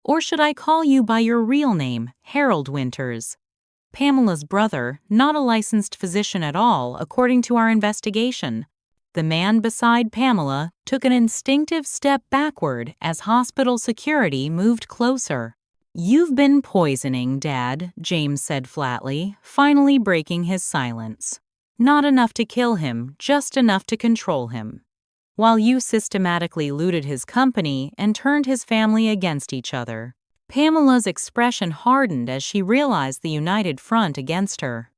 "Or should I call you by your real name, Harold Winters?" "Pamela's brother, not a licensed physician at all, according to our investigation." The man beside Pamela took an instinctive step backward as hospital security moved closer. "You've been poisoning, Dad," James said flatly, finally breaking his silence. "Not enough to kill him, just enough to control him. While you systematically looted his company and turned his family against each other." Pamela's expression hardened as she realized the united front against her.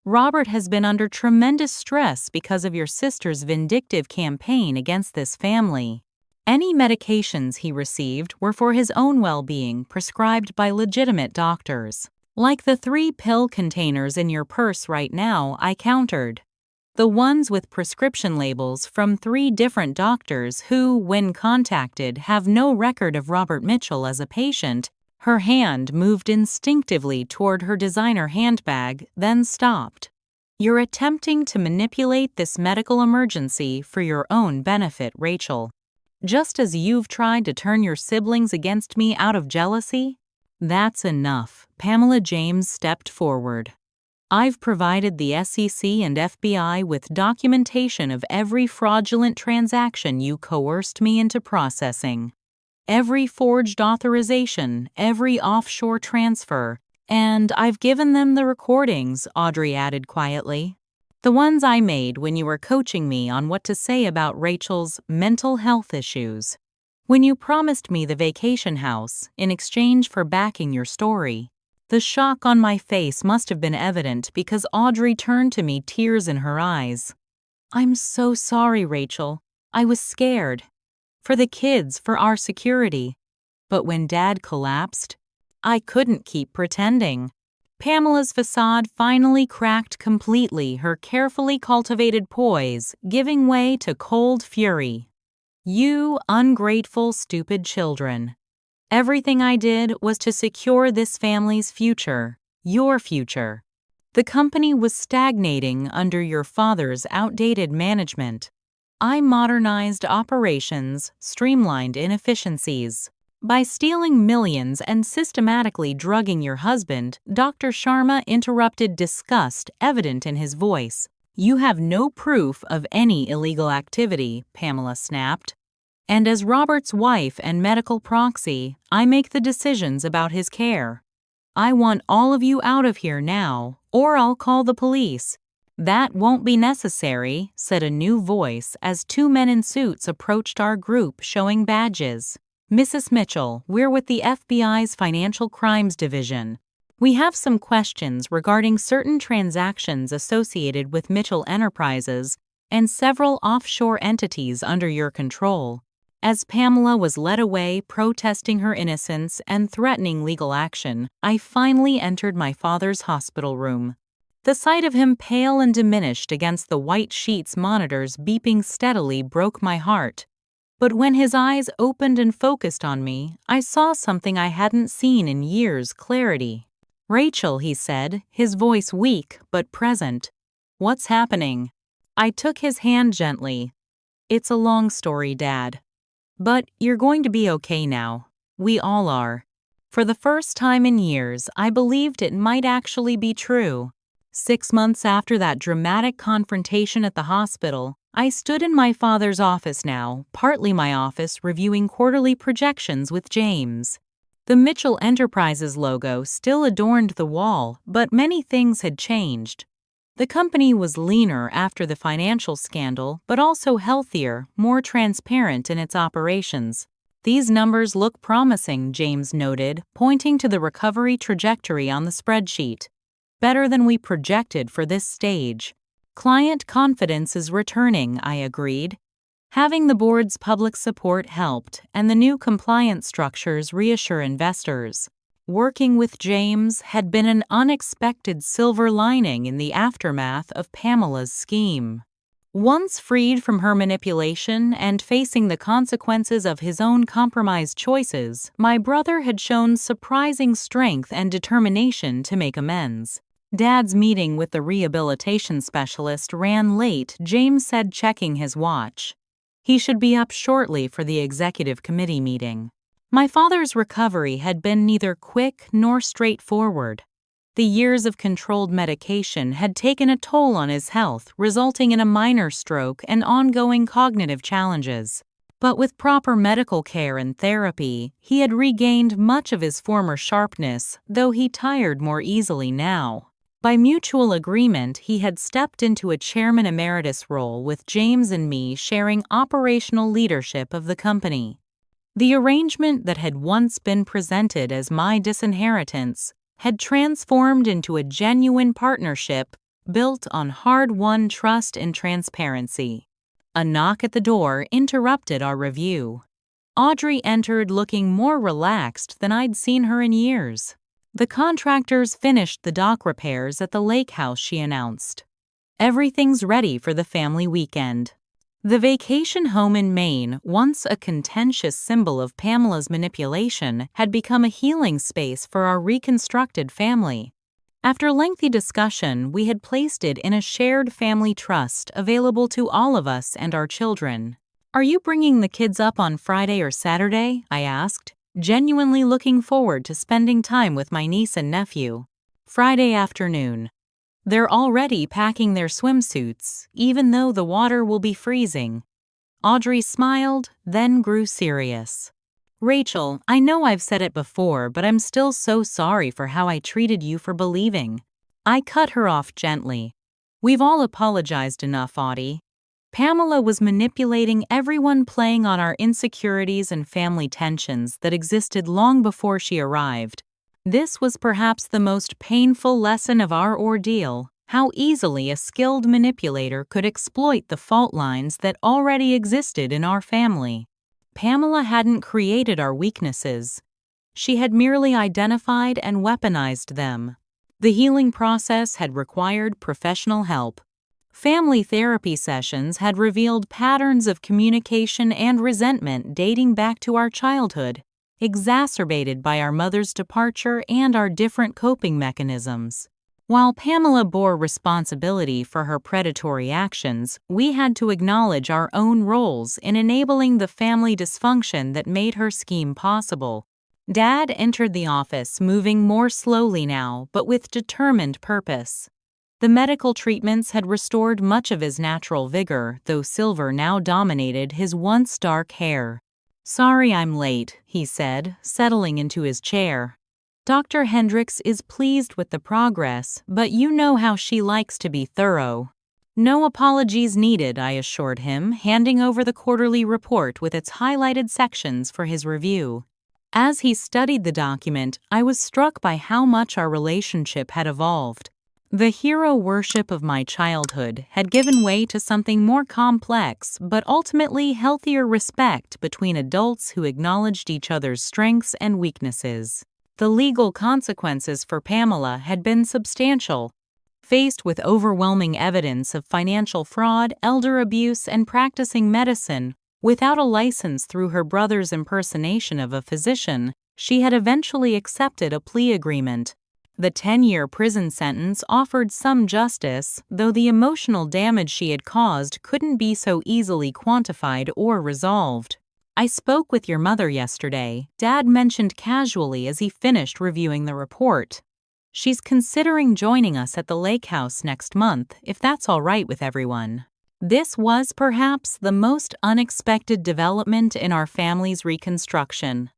"Robert has been under tremendous stress because of your sister's vindictive campaign against this family. Any medications he received were for his own well-being, prescribed by legitimate doctors. Like the 3 pill containers in your purse right now," I countered. "The ones with prescription labels from 3 different doctors who, when contacted, have no record of Robert Mitchell as a patient." Her hand moved instinctively toward her designer handbag, then stopped. "You're attempting to manipulate this medical emergency for your own benefit, Rachel. Just as you've tried to turn your siblings against me out of jealousy." "That's enough." Pamela James stepped forward. "I've provided the SEC and FBI with documentation of every fraudulent transaction you coerced me into processing. Every forged authorization, every offshore transfer, and I've given them the recordings," Audrey added quietly. "The ones I made when you were coaching me on what to say about Rachel's mental health issues. When you promised me the vacation house in exchange for backing your story." The shock on my face must have been evident because Audrey turned to me, tears in her eyes. "I'm so sorry, Rachel. I was scared. For the kids, for our security. But when Dad collapsed, I couldn't keep pretending." Pamela's facade finally cracked completely, her carefully cultivated poise giving way to cold fury. "You ungrateful, stupid children. Everything I did was to secure this family's future, your future. The company was stagnating under your father's outdated management. I modernized operations, streamlined inefficiencies. By stealing millions and systematically drugging your husband," Dr. Sharma interrupted, disgust evident in his voice. "You have no proof of any illegal activity," Pamela snapped. "And as Robert's wife and medical proxy, I make the decisions about his care. I want all of you out of here now, or I'll call the police." "That won't be necessary," said a new voice as two men in suits approached our group showing badges. "Mrs. Mitchell, we're with the FBI's Financial Crimes Division. We have some questions regarding certain transactions associated with Mitchell Enterprises and several offshore entities under your control." As Pamela was led away protesting her innocence and threatening legal action, I finally entered my father's hospital room. The sight of him pale and diminished against the white sheet's monitors beeping steadily broke my heart. But when his eyes opened and focused on me, I saw something I hadn't seen in years: clarity. "Rachel," he said, his voice weak but present. "What's happening?" I took his hand gently. "It's a long story, Dad. But you're going to be okay now. We all are." For the first time in years, I believed it might actually be true. 6 months after that dramatic confrontation at the hospital, I stood in my father's office now, partly my office, reviewing quarterly projections with James. The Mitchell Enterprises logo still adorned the wall, but many things had changed. The company was leaner after the financial scandal, but also healthier, more transparent in its operations. "These numbers look promising," James noted, pointing to the recovery trajectory on the spreadsheet. "Better than we projected for this stage." "Client confidence is returning," I agreed. Having the board's public support helped, and the new compliance structures reassure investors. Working with James had been an unexpected silver lining in the aftermath of Pamela's scheme. Once freed from her manipulation and facing the consequences of his own compromised choices, my brother had shown surprising strength and determination to make amends. Dad's meeting with the rehabilitation specialist ran late, James said, checking his watch. He should be up shortly for the executive committee meeting. My father's recovery had been neither quick nor straightforward. The years of controlled medication had taken a toll on his health, resulting in a minor stroke and ongoing cognitive challenges. But with proper medical care and therapy, he had regained much of his former sharpness, though he tired more easily now. By mutual agreement, he had stepped into a chairman emeritus role, with James and me sharing operational leadership of the company. The arrangement that had once been presented as my disinheritance had transformed into a genuine partnership built on hard-won trust and transparency. A knock at the door interrupted our review. Audrey entered looking more relaxed than I'd seen her in years. "The contractors finished the dock repairs at the lake house," she announced. "Everything's ready for the family weekend." The vacation home in Maine, once a contentious symbol of Pamela's manipulation, had become a healing space for our reconstructed family. After lengthy discussion, we had placed it in a shared family trust available to all of us and our children. "Are you bringing the kids up on Friday or Saturday?" I asked, genuinely looking forward to spending time with my niece and nephew. "Friday afternoon. They're already packing their swimsuits, even though the water will be freezing." Audrey smiled, then grew serious. "Rachel, I know I've said it before, but I'm still so sorry for how I treated you for believing." I cut her off gently. "We've all apologized enough, Audie. Pamela was manipulating everyone, playing on our insecurities and family tensions that existed long before she arrived. This was perhaps the most painful lesson of our ordeal: how easily a skilled manipulator could exploit the fault lines that already existed in our family. Pamela hadn't created our weaknesses. She had merely identified and weaponized them. The healing process had required professional help. Family therapy sessions had revealed patterns of communication and resentment dating back to our childhood, exacerbated by our mother's departure and our different coping mechanisms. While Pamela bore responsibility for her predatory actions, we had to acknowledge our own roles in enabling the family dysfunction that made her scheme possible. Dad entered the office, moving more slowly now, but with determined purpose. The medical treatments had restored much of his natural vigor, though silver now dominated his once dark hair. "Sorry I'm late," he said, settling into his chair. "Dr. Hendricks is pleased with the progress, but you know how she likes to be thorough." "No apologies needed," I assured him, handing over the quarterly report with its highlighted sections for his review. As he studied the document, I was struck by how much our relationship had evolved. The hero worship of my childhood had given way to something more complex, but ultimately healthier respect between adults who acknowledged each other's strengths and weaknesses. The legal consequences for Pamela had been substantial. Faced with overwhelming evidence of financial fraud, elder abuse, and practicing medicine without a license through her brother's impersonation of a physician, she had eventually accepted a plea agreement. The 10-year prison sentence offered some justice, though the emotional damage she had caused couldn't be so easily quantified or resolved. "I spoke with your mother yesterday," Dad mentioned casually as he finished reviewing the report. "She's considering joining us at the lake house next month, if that's all right with everyone." This was perhaps the most unexpected development in our family's reconstruction.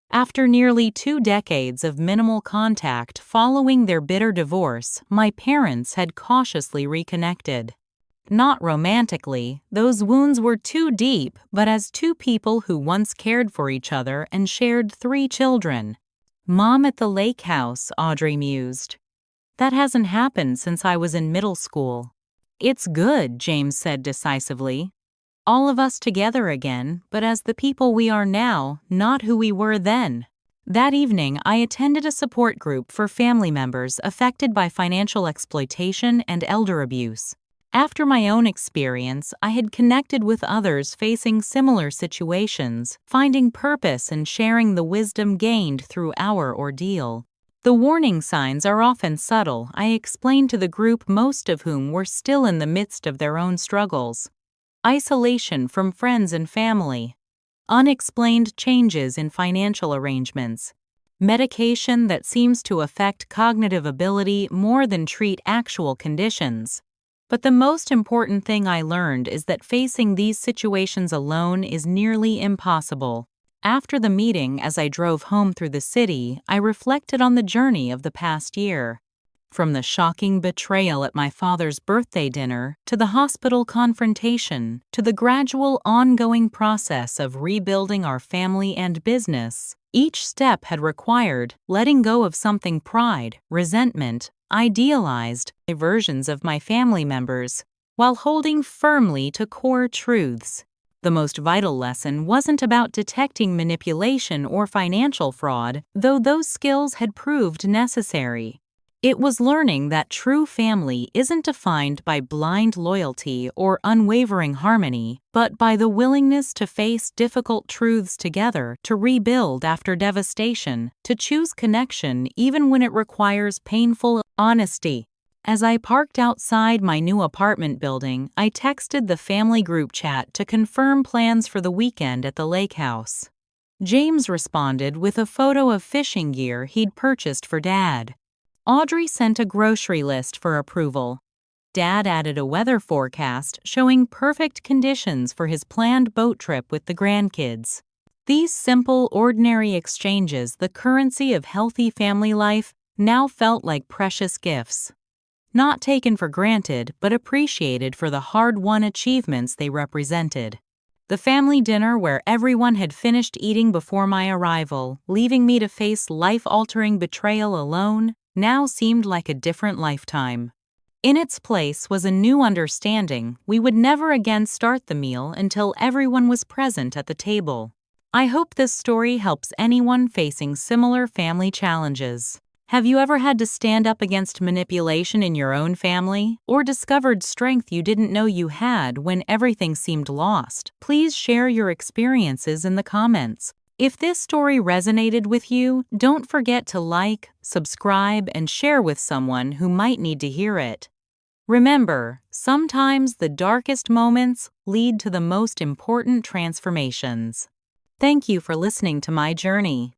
After nearly 2 decades of minimal contact following their bitter divorce, my parents had cautiously reconnected. Not romantically, those wounds were too deep, but as two people who once cared for each other and shared 3 children. "Mom at the lake house," Audrey mused. "That hasn't happened since I was in middle school." "It's good," James said decisively. "All of us together again, but as the people we are now, not who we were then." That evening, I attended a support group for family members affected by financial exploitation and elder abuse. After my own experience, I had connected with others facing similar situations, finding purpose in sharing the wisdom gained through our ordeal. "The warning signs are often subtle," I explained to the group, most of whom were still in the midst of their own struggles. Isolation from friends and family, unexplained changes in financial arrangements, medication that seems to affect cognitive ability more than treat actual conditions. But the most important thing I learned is that facing these situations alone is nearly impossible. After the meeting, as I drove home through the city, I reflected on the journey of the past year. From the shocking betrayal at my father's birthday dinner, to the hospital confrontation, to the gradual ongoing process of rebuilding our family and business, each step had required letting go of something pride, resentment, idealized versions of my family members, while holding firmly to core truths. The most vital lesson wasn't about detecting manipulation or financial fraud, though those skills had proved necessary. It was learning that true family isn't defined by blind loyalty or unwavering harmony, but by the willingness to face difficult truths together, to rebuild after devastation, to choose connection even when it requires painful honesty. As I parked outside my new apartment building, I texted the family group chat to confirm plans for the weekend at the lake house. James responded with a photo of fishing gear he'd purchased for Dad. Audrey sent a grocery list for approval. Dad added a weather forecast showing perfect conditions for his planned boat trip with the grandkids. These simple, ordinary exchanges, the currency of healthy family life, now felt like precious gifts. Not taken for granted, but appreciated for the hard-won achievements they represented. The family dinner where everyone had finished eating before my arrival, leaving me to face life-altering betrayal alone, now seemed like a different lifetime. In its place was a new understanding: we would never again start the meal until everyone was present at the table. I hope this story helps anyone facing similar family challenges. Have you ever had to stand up against manipulation in your own family, or discovered strength you didn't know you had when everything seemed lost? Please share your experiences in the comments. If this story resonated with you, don't forget to like, subscribe, and share with someone who might need to hear it. Remember, sometimes the darkest moments lead to the most important transformations. Thank you for listening to my journey.